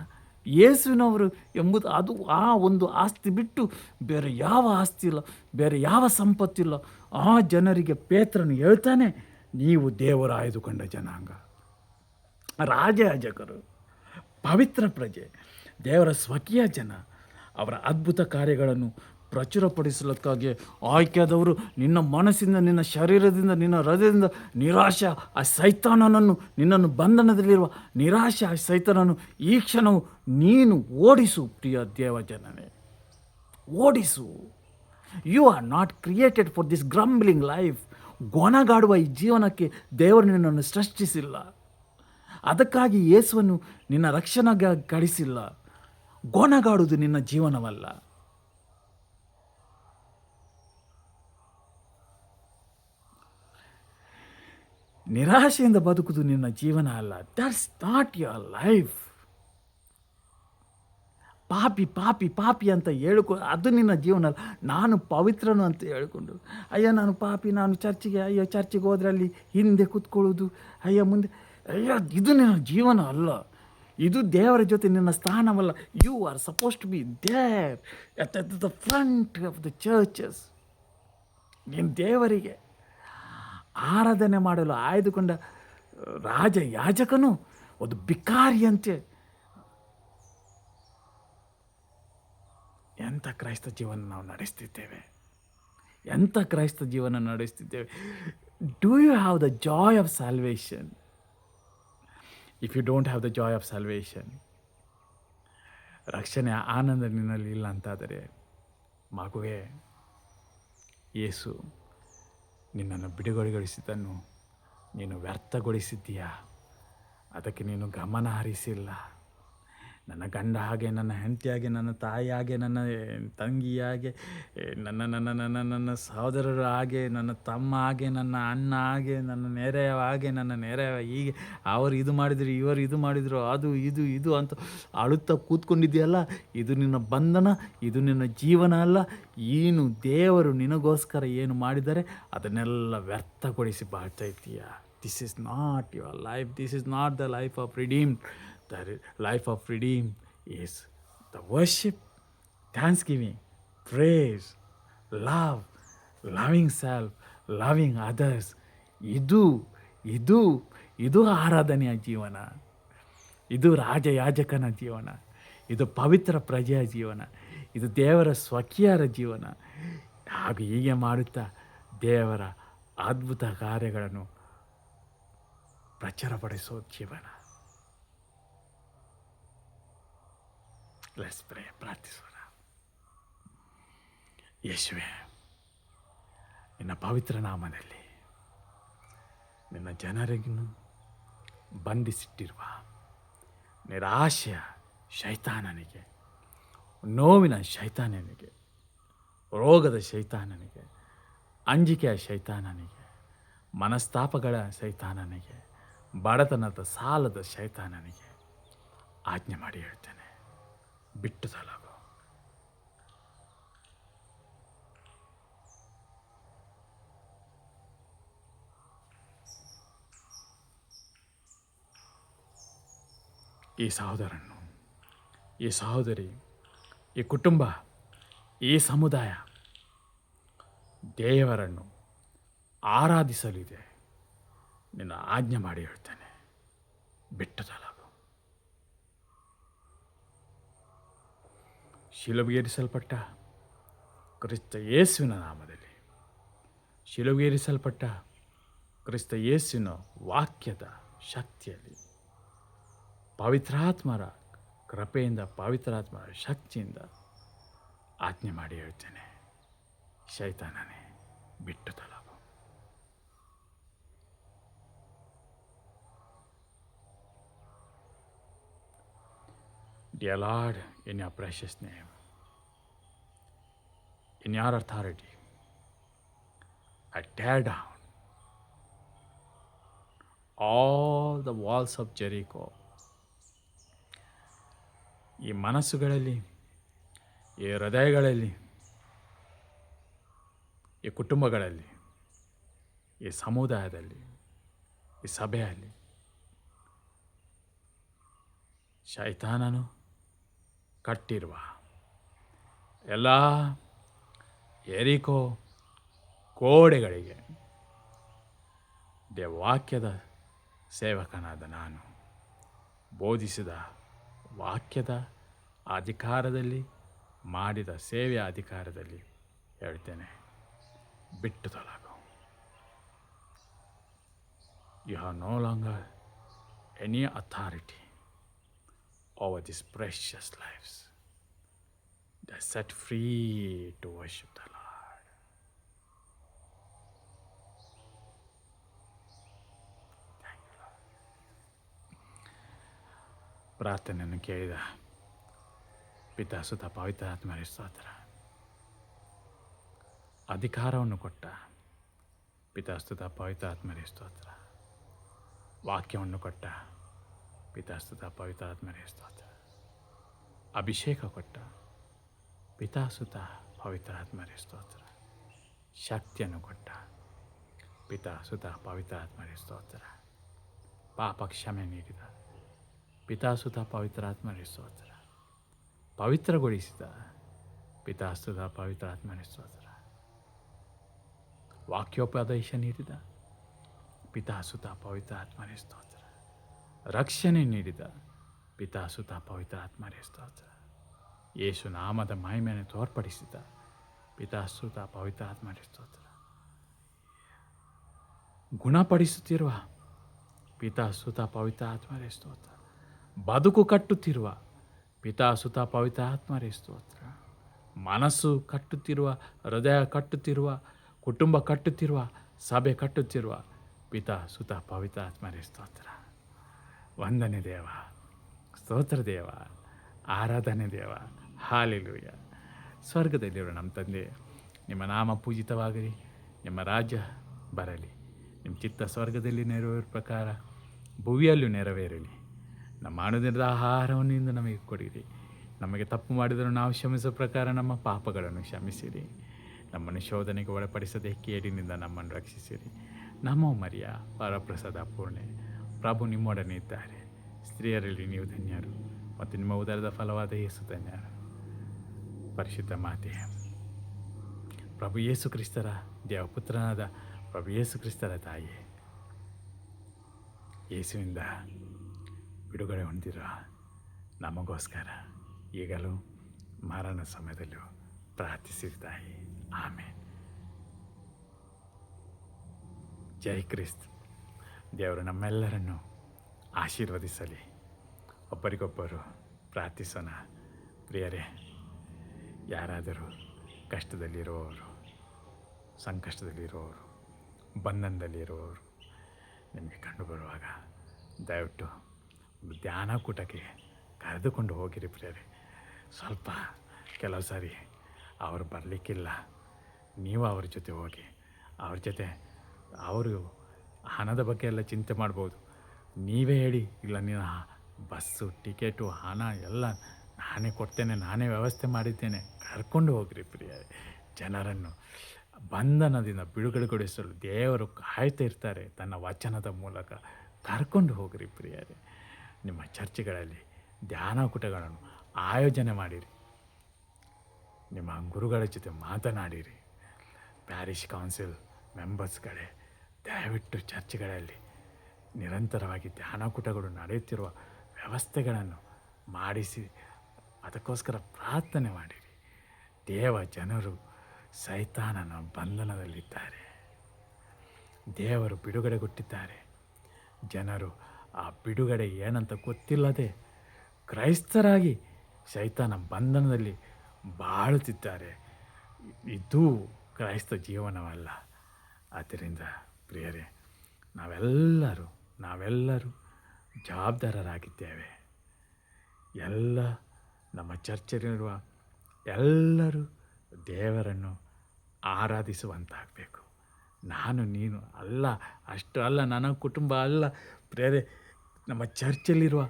ಯೇಸುವಿನವರು ಎಂಬುದು ಅದು. ಆ ಒಂದು ಆಸ್ತಿ ಬಿಟ್ಟು ಬೇರೆ ಯಾವ ಆಸ್ತಿ ಇಲ್ಲ, ಬೇರೆ ಯಾವ ಸಂಪತ್ತಿಲ್ಲ. ಆ ಜನರಿಗೆ ಪೇತ್ರನು ಹೇಳ್ತಾನೆ, ನೀವು ದೇವರ ಆಯ್ದುಕೊಂಡ ಜನಾಂಗ, ರಾಜಯಾಜಕರು, ಪವಿತ್ರ ಪ್ರಜೆ, ದೇವರ ಸ್ವಕೀಯ ಜನ, ಅವರ ಅದ್ಭುತ ಕಾರ್ಯಗಳನ್ನು ಪ್ರಚುರಪಡಿಸಲಿಕ್ಕಾಗಿ ಆಯ್ಕೆಯಾದವರು. ನಿನ್ನ ಮನಸ್ಸಿಂದ, ನಿನ್ನ ಶರೀರದಿಂದ, ನಿನ್ನ ಹೃದಯದಿಂದ ನಿರಾಶೆ ಆ ಸೈತಾನನನ್ನು, ನಿನ್ನನ್ನು ಬಂಧನದಲ್ಲಿರುವ ನಿರಾಶೆ ಆ ಸೈತಾನನ್ನು ಈ ಕ್ಷಣವು ನೀನು ಓಡಿಸು. ಪ್ರಿಯ ದೇವಜನನೇ, ಓಡಿಸು. You are not created for this grumbling life. ಗೊಣಗಾಡುವ ಈ ಜೀವನಕ್ಕೆ ದೇವರು ನಿನ್ನನ್ನು ಸೃಷ್ಟಿಸಿಲ್ಲ. ಅದಕ್ಕಾಗಿ ಯೇಸುವನ್ನು ನಿನ್ನ ರಕ್ಷಣೆಗಾಗಿ ಕಳಿಸಿಲ್ಲ. ಗೊಣಗಾಡುವುದು ನಿನ್ನ ಜೀವನವಲ್ಲ. ನಿರಾಶೆಯಿಂದ ಬದುಕುವುದು ನಿನ್ನ ಜೀವನ ಅಲ್ಲ. That's not your life. ಪಾಪಿ ಪಾಪಿ ಪಾಪಿ ಅಂತ ಅದು ನಿನ್ನ ಜೀವನ ಅಲ್ಲ. ನಾನು ಪವಿತ್ರನು ಅಂತ ಹೇಳಿಕೊಂಡು, ಅಯ್ಯ ನಾನು ಪಾಪಿ, ನಾನು ಚರ್ಚಿಗೆ ಹೋದ್ರೆ ಅಲ್ಲಿ ಹಿಂದೆ ಕೂತ್ಕೊಳ್ಳೋದು, ಮುಂದೆ, ಇದು ನಿನ್ನ ಜೀವನ ಅಲ್ಲ. ಇದು ದೇವರ ಜೊತೆ ನಿನ್ನ ಸ್ಥಾನವಲ್ಲ. You are suppose to be there at the front of the churches. ನೀನು ದೇವರಿಗೆ ಆರಾಧನೆ ಮಾಡಲು ಆಯ್ದುಕೊಂಡ ರಾಜಯಾಜಕನು ಒಂದು ಬಿಕಾರಿಯಂತೆ. ಎಂಥ ಕ್ರೈಸ್ತ ಜೀವನ ನಾವು ನಡೆಸ್ತಿದ್ದೇವೆ, ಎಂಥ ಕ್ರೈಸ್ತ ಜೀವನ ನಡೆಸ್ತಿದ್ದೇವೆ. Do you have the joy of salvation? If you don't have the joy of salvation, ರಕ್ಷಣೆ ಆನಂದ ನಿನ್ನಲ್ಲಿ ಇಲ್ಲ ಅಂತಾದರೆ, ಮಗುವೆ, ಯೇಸು ನಿನ್ನನ್ನು ಬಿಡುಗಡೆಗೊಳಿಸಿದ್ದನ್ನು ನೀನು ವ್ಯರ್ಥಗೊಳಿಸಿದ್ದೀಯಾ. ಅದಕ್ಕೆ ನೀನು ಗಮನ ಹರಿಸಿಲ್ಲ. ನನ್ನ ಗಂಡ ಹಾಗೆ, ನನ್ನ ಹೆಂಡತಿ ಹಾಗೆ, ನನ್ನ ತಾಯಿ ಹಾಗೆ, ನನ್ನ ತಂಗಿ ಹಾಗೆ, ನನ್ನ ನನ್ನ ನನ್ನ ನನ್ನ ಸಹೋದರರು ಹಾಗೆ, ನನ್ನ ತಮ್ಮ ಹಾಗೆ, ನನ್ನ ಅಣ್ಣ ಹಾಗೆ, ನನ್ನ ನೆರೆಯವ ಹಾಗೆ, ನನ್ನ ನೆರೆಯವ ಹೀಗೆ, ಅವರು ಇದು ಮಾಡಿದ್ರು, ಇವರು ಇದು ಮಾಡಿದರು, ಅದು ಇದು ಇದು ಅಂತ ಅಳುತ್ತಾ ಕೂತ್ಕೊಂಡಿದೆಯಲ್ಲ, ಇದು ನಿನ್ನ ಬಂಧನ, ಇದು ನಿನ್ನ ಜೀವನ ಅಲ್ಲ. ಏನು ದೇವರು ನಿನಗೋಸ್ಕರ ಏನು ಮಾಡಿದರೆ ಅದನ್ನೆಲ್ಲ ವ್ಯರ್ಥಗೊಳಿಸಿ ಬಾಳ್ತಾ ಇದ್ದೀಯ. This is not your life, this is not the life of redeemed. The life of redeem is the worship, thanksgiving, praise, love, loving self, loving others. ಇದು ಇದು ಇದು ಆರಾಧನೆಯ ಜೀವನ, ಇದು ರಾಜಯಾಜಕನ ಜೀವನ, ಇದು ಪವಿತ್ರ ಪ್ರಜೆಯ ಜೀವನ, ಇದು ದೇವರ ಸ್ವಕೀಯರ ಜೀವನ. ಹಾಗೂ ಹೀಗೆ ಮಾಡುತ್ತಾ ದೇವರ ಅದ್ಭುತ ಕಾರ್ಯಗಳನ್ನು ಪ್ರಚಾರಪಡಿಸೋ ಜೀವನ. ಲೆಟ್ಸ್ ಪ್ರೇ, ಪ್ರಾರ್ಥಿಸೋಣ. ಯೇಸುವೆ, ನಿನ್ನ ಪವಿತ್ರ ನಾಮದಲ್ಲಿ ನಿನ್ನ ಜನರಿಗೂ ಬಂಧಿಸಿಟ್ಟಿರುವ ನಿರಾಶೆಯ ಶೈತಾನನಿಗೆ, ನೋವಿನ ಶೈತಾನನಿಗೆ, ರೋಗದ ಶೈತಾನನಿಗೆ, ಅಂಜಿಕೆಯ ಶೈತಾನನಿಗೆ, ಮನಸ್ತಾಪಗಳ ಶೈತಾನನಿಗೆ, ಬಡತನದ ಸಾಲದ ಶೈತಾನನಿಗೆ ಆಜ್ಞೆ ಮಾಡಿ ಹೇಳ್ತೇನೆ, ಬಿಟ್ಟು ತೊಲಗು. ಈ ಸಹೋದರನು, ಈ ಸಹೋದರಿ, ಈ ಕುಟುಂಬ, ಈ ಸಮುದಾಯ ದೇವರನ್ನು ಆರಾಧಿಸಲಿದೆ. ನಿನ್ನ ಆಜ್ಞೆ ಮಾಡಿ ಹೇಳ್ತೇನೆ, ಬಿಟ್ಟು ತೊಲಗು. ಶಿಲುಬೆಗೇರಿಸಲ್ಪಟ್ಟ ಕ್ರಿಸ್ತ ಯೇಸುವಿನ ನಾಮದಲ್ಲಿ, ಶಿಲುಬೆಗೇರಿಸಲ್ಪಟ್ಟ ಕ್ರಿಸ್ತ ಯೇಸುವಿನ ವಾಕ್ಯದ ಶಕ್ತಿಯಲ್ಲಿ, ಪವಿತ್ರಾತ್ಮರ ಕೃಪೆಯಿಂದ, ಪವಿತ್ರಾತ್ಮರ ಶಕ್ತಿಯಿಂದ ಆಜ್ಞೆ ಮಾಡಿ ಹೇಳ್ತೇನೆ, ಶೈತಾನನೇ ಬಿಟ್ಟು ತೊಲಗು. Dear Lord, in your precious name, in your authority, I tear down all the walls of Jericho. ಈ ಮನಸ್ಸುಗಳಲ್ಲಿ, ಈ ಹೃದಯಗಳಲ್ಲಿ, ಈ ಕುಟುಂಬಗಳಲ್ಲಿ, ಈ ಸಮುದಾಯದಲ್ಲಿ, ಈ ಸಭೆಯಲ್ಲಿ ಶೈತಾನನು ಕಟ್ಟಿರುವ ಎಲ್ಲ ಯೆರಿಕೋ ಗೋಡೆಗಳಿಗೆ ವಾಕ್ಯದ ಸೇವಕನಾದ ನಾನು ಬೋಧಿಸಿದ ವಾಕ್ಯದ ಅಧಿಕಾರದಲ್ಲಿ, ಮಾಡಿದ ಸೇವೆಯ ಅಧಿಕಾರದಲ್ಲಿ ಹೇಳ್ತೇನೆ, ಬಿಟ್ಟು ತೊಲಗು. You have no longer any authority over these precious lives. They are set free to worship the Lord. Thank you, Lord. ಪ್ರಾರ್ಥನೆಯನ್ನು ಕೇಳಿದ ಪಿತಾ, ಸುತ, ಪವಿತ್ರ ಆತ್ಮರೇ ಸ್ತೋತ್ರ. ಅಧಿಕಾರವನ್ನು ಕೊಟ್ಟ ಪಿತಾ, ಸ್ತುತ, ಪವಿತ್ರ ಆತ್ಮರೇ ಸ್ತೋತ್ರ. ವಾಕ್ಯವನ್ನು ಕೊಟ್ಟ ಪಿತಾ, ಸ್ತುತ, ಪವಿತ್ರ ಆತ್ಮರೇ ಸ್ತೋತ್ರ. ಅಭಿಷೇಕ ಕೊಟ್ಟ ಪಿತಾ, ಸುತ, ಪವಿತ್ರ ಆತ್ಮರೇ ಸ್ತೋತ್ರ. ಶಕ್ತಿಯನ್ನು ಕೊಟ್ಟ ಪಿತಾ, ಸುತ, ಪವಿತ್ರ ಆತ್ಮರೇ ಸ್ತೋತ್ರ. ಪಾಪ ಕ್ಷಮೆ ನೀಡಿದ ಪಿತಾ, ಸುತ, ಪವಿತ್ರ ಆತ್ಮರೇ ಸ್ತೋತ್ರ. ಪವಿತ್ರಗೊಳಿಸಿದ ಪಿತಾ, ಸುತ, ಪವಿತ್ರ ಆತ್ಮರೇ ಸ್ತೋತ್ರ. ವಾಕ್ಯೋಪದೇಶ ನೀಡಿದ ಪಿತಾ, ಸುತ, ಪವಿತ್ರ ಆತ್ಮರೇ ಸ್ತೋತ್ರ. ರಕ್ಷಣೆ ನೀಡಿದ ಪಿತಾ, ಸುತ, ಪವಿತ್ರ ಆತ್ಮರೇ ಸ್ತೋತ್ರ. ಯೇಸು ನಾಮದ ಮಹಿಮೆಯನ್ನು ತೋರ್ಪಡಿಸಿದ ಪಿತಾ, ಸುತ, ಪವಿತ್ರ ಆತ್ಮರೇ ಸ್ತೋತ್ರ. ಗುಣಪಡಿಸುತ್ತಿರುವ ಪಿತಾ, ಸುತ, ಪವಿತ್ರ ಆತ್ಮರೇ ಸ್ತೋತ್ರ. ಬದುಕು ಕಟ್ಟುತ್ತಿರುವ ಪಿತಾ, ಸುತ, ಪವಿತ್ರ ಆತ್ಮರೇ ಸ್ತೋತ್ರ. ಮನಸ್ಸು ಕಟ್ಟುತ್ತಿರುವ, ಹೃದಯ ಕಟ್ಟುತ್ತಿರುವ, ಕುಟುಂಬ ಕಟ್ಟುತ್ತಿರುವ, ಸಭೆ ಕಟ್ಟುತ್ತಿರುವ ಪಿತಾ, ಸುತ, ಪವಿತ್ರ ಆತ್ಮರೇ ಸ್ತೋತ್ರ. ವಂದನೆ ದೇವ, ಸ್ತೋತ್ರ ದೇವ, ಆರಾಧನೆ ದೇವ. ಹಾಲೆಲೂಯ. ಸ್ವರ್ಗದಲ್ಲಿರೋ ನಮ್ಮ ತಂದೆ, ನಿಮ್ಮ ನಾಮ ಪೂಜಿತವಾಗಲಿ, ನಿಮ್ಮ ರಾಜ್ಯ ಬರಲಿ, ನಿಮ್ಮ ಚಿತ್ತ ಸ್ವರ್ಗದಲ್ಲಿ ನೆರವೇರೋ ಪ್ರಕಾರ ಭುವಿಯಲ್ಲೂ ನೆರವೇರಲಿ. ನಮ್ಮ ಅನುದಿನದ ಆಹಾರವನ್ನು ಇಂದು ನಮಗೆ ಕೊಡಿರಿ. ನಮಗೆ ತಪ್ಪು ಮಾಡಿದರೂ ನಾವು ಕ್ಷಮಿಸೋ ಪ್ರಕಾರ ನಮ್ಮ ಪಾಪಗಳನ್ನು ಕ್ಷಮಿಸಿರಿ. ನಮ್ಮನ್ನು ಶೋಧನೆಗೆ ಒಳಪಡಿಸದೆ ಕೇಡಿನಿಂದ ನಮ್ಮನ್ನು ರಕ್ಷಿಸಿರಿ. ನಮೋ ಮರಿಯ ಪರಪ್ರಸಾದ ಪೂರ್ಣೆ, ಪ್ರಭು ನಿಮ್ಮೊಡನೆ ಇದ್ದಾರೆ. ಸ್ತ್ರೀಯರಲ್ಲಿ ನೀವು ಧನ್ಯರು, ಮತ್ತು ನಿಮ್ಮ ಉದರದ ಫಲವಾದ ಯೇಸು ಧನ್ಯರು. ಪರಿಶುದ್ಧ ಮಾತೆ, ಪ್ರಭು ಯೇಸು ಕ್ರಿಸ್ತರ ದೇವಪುತ್ರನಾದ ಪ್ರಭು ಯೇಸು ಕ್ರಿಸ್ತರ ತಾಯಿ, ಯೇಸುವಿಂದ ಬಿಡುಗಡೆ ಹೊಂದಿರುವ ನಮಗೋಸ್ಕರ ಈಗಲೂ ಮರಣ ಸಮಯದಲ್ಲೂ ಪ್ರಾರ್ಥಿಸಿದ ತಾಯಿ. ಆಮೇಲೆ ಜೈ ಕ್ರಿಸ್ತ್. ದೇವರು ನಮ್ಮೆಲ್ಲರನ್ನು ಆಶೀರ್ವದಿಸಲಿ. ಒಬ್ಬರಿಗೊಬ್ಬರು ಪ್ರಾರ್ಥಿಸೋಣ. ಪ್ರಿಯರೇ, ಯಾರಾದರೂ ಕಷ್ಟದಲ್ಲಿರುವವರು, ಸಂಕಷ್ಟದಲ್ಲಿರುವವರು, ಬಂಧನದಲ್ಲಿರುವವರು ನಿಮಗೆ ಕಂಡುಬರುವಾಗ ದಯವಿಟ್ಟು ಒಂದು ಧ್ಯಾನ ಕೂಟಕ್ಕೆ ಕರೆದುಕೊಂಡು ಹೋಗಿರಿ ಪ್ರಿಯರೇ. ಸ್ವಲ್ಪ ಕೆಲವು ಸಾರಿ ಅವರು ಬರಲಿಕ್ಕಿಲ್ಲ, ನೀವು ಅವ್ರ ಜೊತೆ ಹೋಗಿ, ಅವ್ರ ಜೊತೆ ಅವರು ಹಣದ ಬಗ್ಗೆ ಎಲ್ಲ ಚಿಂತೆ ಮಾಡ್ಬೋದು. ನೀವೇ ಹೇಳಿ, ಇಲ್ಲ ನೀನು ಬಸ್ಸು ಟಿಕೆಟು ಹಣ ಎಲ್ಲ ನಾನೇ ಕೊಡ್ತೇನೆ, ನಾನೇ ವ್ಯವಸ್ಥೆ ಮಾಡಿದ್ದೇನೆ, ಕರ್ಕೊಂಡು ಹೋಗ್ರಿ ಪ್ರಿಯರೇ. ಜನರನ್ನು ಬಂಧನದಿಂದ ಬಿಡುಗಡೆಗೊಳಿಸಲು ದೇವರು ಕಾಯ್ತಾ ಇರ್ತಾರೆ. ತನ್ನ ವಚನದ ಮೂಲಕ ಕರ್ಕೊಂಡು ಹೋಗ್ರಿ ಪ್ರಿಯರೇ. ನಿಮ್ಮ ಚರ್ಚ್ಗಳಲ್ಲಿ ಧ್ಯಾನಕೂಟಗಳನ್ನು ಆಯೋಜನೆ ಮಾಡಿರಿ. ನಿಮ್ಮ ಗುರುಗಳ ಜೊತೆ ಮಾತನಾಡಿರಿ. ಪ್ಯಾರಿಷ್ ಕೌನ್ಸಿಲ್ ಮೆಂಬರ್ಸ್ಗಳೇ, ದಯವಿಟ್ಟು ಚರ್ಚ್ಗಳಲ್ಲಿ ನಿರಂತರವಾಗಿ ಧ್ಯಾನಕೂಟಗಳು ನಡೆಯುತ್ತಿರುವ ವ್ಯವಸ್ಥೆಗಳನ್ನು ಮಾಡಿಸಿ ಅದಕ್ಕೋಸ್ಕರ ಪ್ರಾರ್ಥನೆ ಮಾಡಿರಿ. ಜನರು ಸೈತಾನನ ಬಂಧನದಲ್ಲಿದ್ದಾರೆ. ದೇವರು ಬಿಡುಗಡೆಗೊಟ್ಟಿದ್ದಾರೆ. ಜನರು ಆ ಬಿಡುಗಡೆ ಏನಂತ ಗೊತ್ತಿಲ್ಲದೆ ಕ್ರೈಸ್ತರಾಗಿ ಸೈತಾನ ಬಂಧನದಲ್ಲಿ ಬಾಳುತ್ತಿದ್ದಾರೆ. ಇದು ಕ್ರೈಸ್ತ ಜೀವನವಲ್ಲ. ಆದ್ದರಿಂದ ಪ್ರಿಯರೇ, ನಾವೆಲ್ಲರೂ ಜವಾಬ್ದಾರರಾಗಿದ್ದೇವೆ. ಎಲ್ಲ ನಮ್ಮ ಚರ್ಚೆಯಲ್ಲಿರುವ ಎಲ್ಲರೂ ದೇವರನ್ನು ಆರಾಧಿಸುವಂತಾಗಬೇಕು. ನಾನು ನೀನು ಅಲ್ಲ, ಅಷ್ಟು ಅಲ್ಲ, ನನ್ನ ಕುಟುಂಬ ಅಲ್ಲ ಪ್ರಿಯರೇ. ನಮ್ಮ ಚರ್ಚಲ್ಲಿರುವ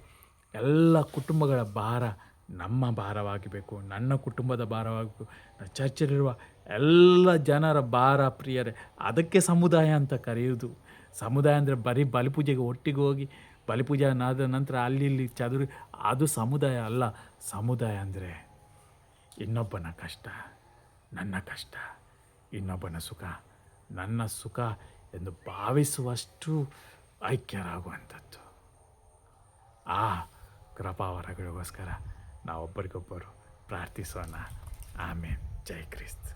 ಎಲ್ಲ ಕುಟುಂಬಗಳ ಭಾರ ನಮ್ಮ ಭಾರವಾಗಬೇಕು, ನನ್ನ ಕುಟುಂಬದ ಭಾರವಾಗಬೇಕು, ಚರ್ಚಲ್ಲಿರುವ ಎಲ್ಲ ಜನರ ಭಾರ ಪ್ರಿಯರೇ. ಅದಕ್ಕೆ ಸಮುದಾಯ ಅಂತ ಕರೆಯುವುದು. ಸಮುದಾಯ ಅಂದರೆ ಬರೀ ಬಲಿಪೂಜೆಗೆ ಒಟ್ಟಿಗೆ ಹೋಗಿ ಬಲಿಪೂಜೆ ಆದ ನಂತರ ಅಲ್ಲಿ ಇಲ್ಲಿ ಚದುರಿ, ಅದು ಸಮುದಾಯ ಅಲ್ಲ. ಸಮುದಾಯ ಅಂದರೆ ಇನ್ನೊಬ್ಬನ ಕಷ್ಟ ನನ್ನ ಕಷ್ಟ, ಇನ್ನೊಬ್ಬನ ಸುಖ ನನ್ನ ಸುಖ ಎಂದು ಭಾವಿಸುವಷ್ಟು ಐಕ್ಯರಾಗುವಂಥದ್ದು. ಆ ಕೃಪಾವರಗಳಿಗೋಸ್ಕರ ನಾವೊಬ್ಬರಿಗೊಬ್ಬರು ಪ್ರಾರ್ಥಿಸೋಣ. ಆಮೇನ್. ಜೈ ಕ್ರಿಸ್ತ.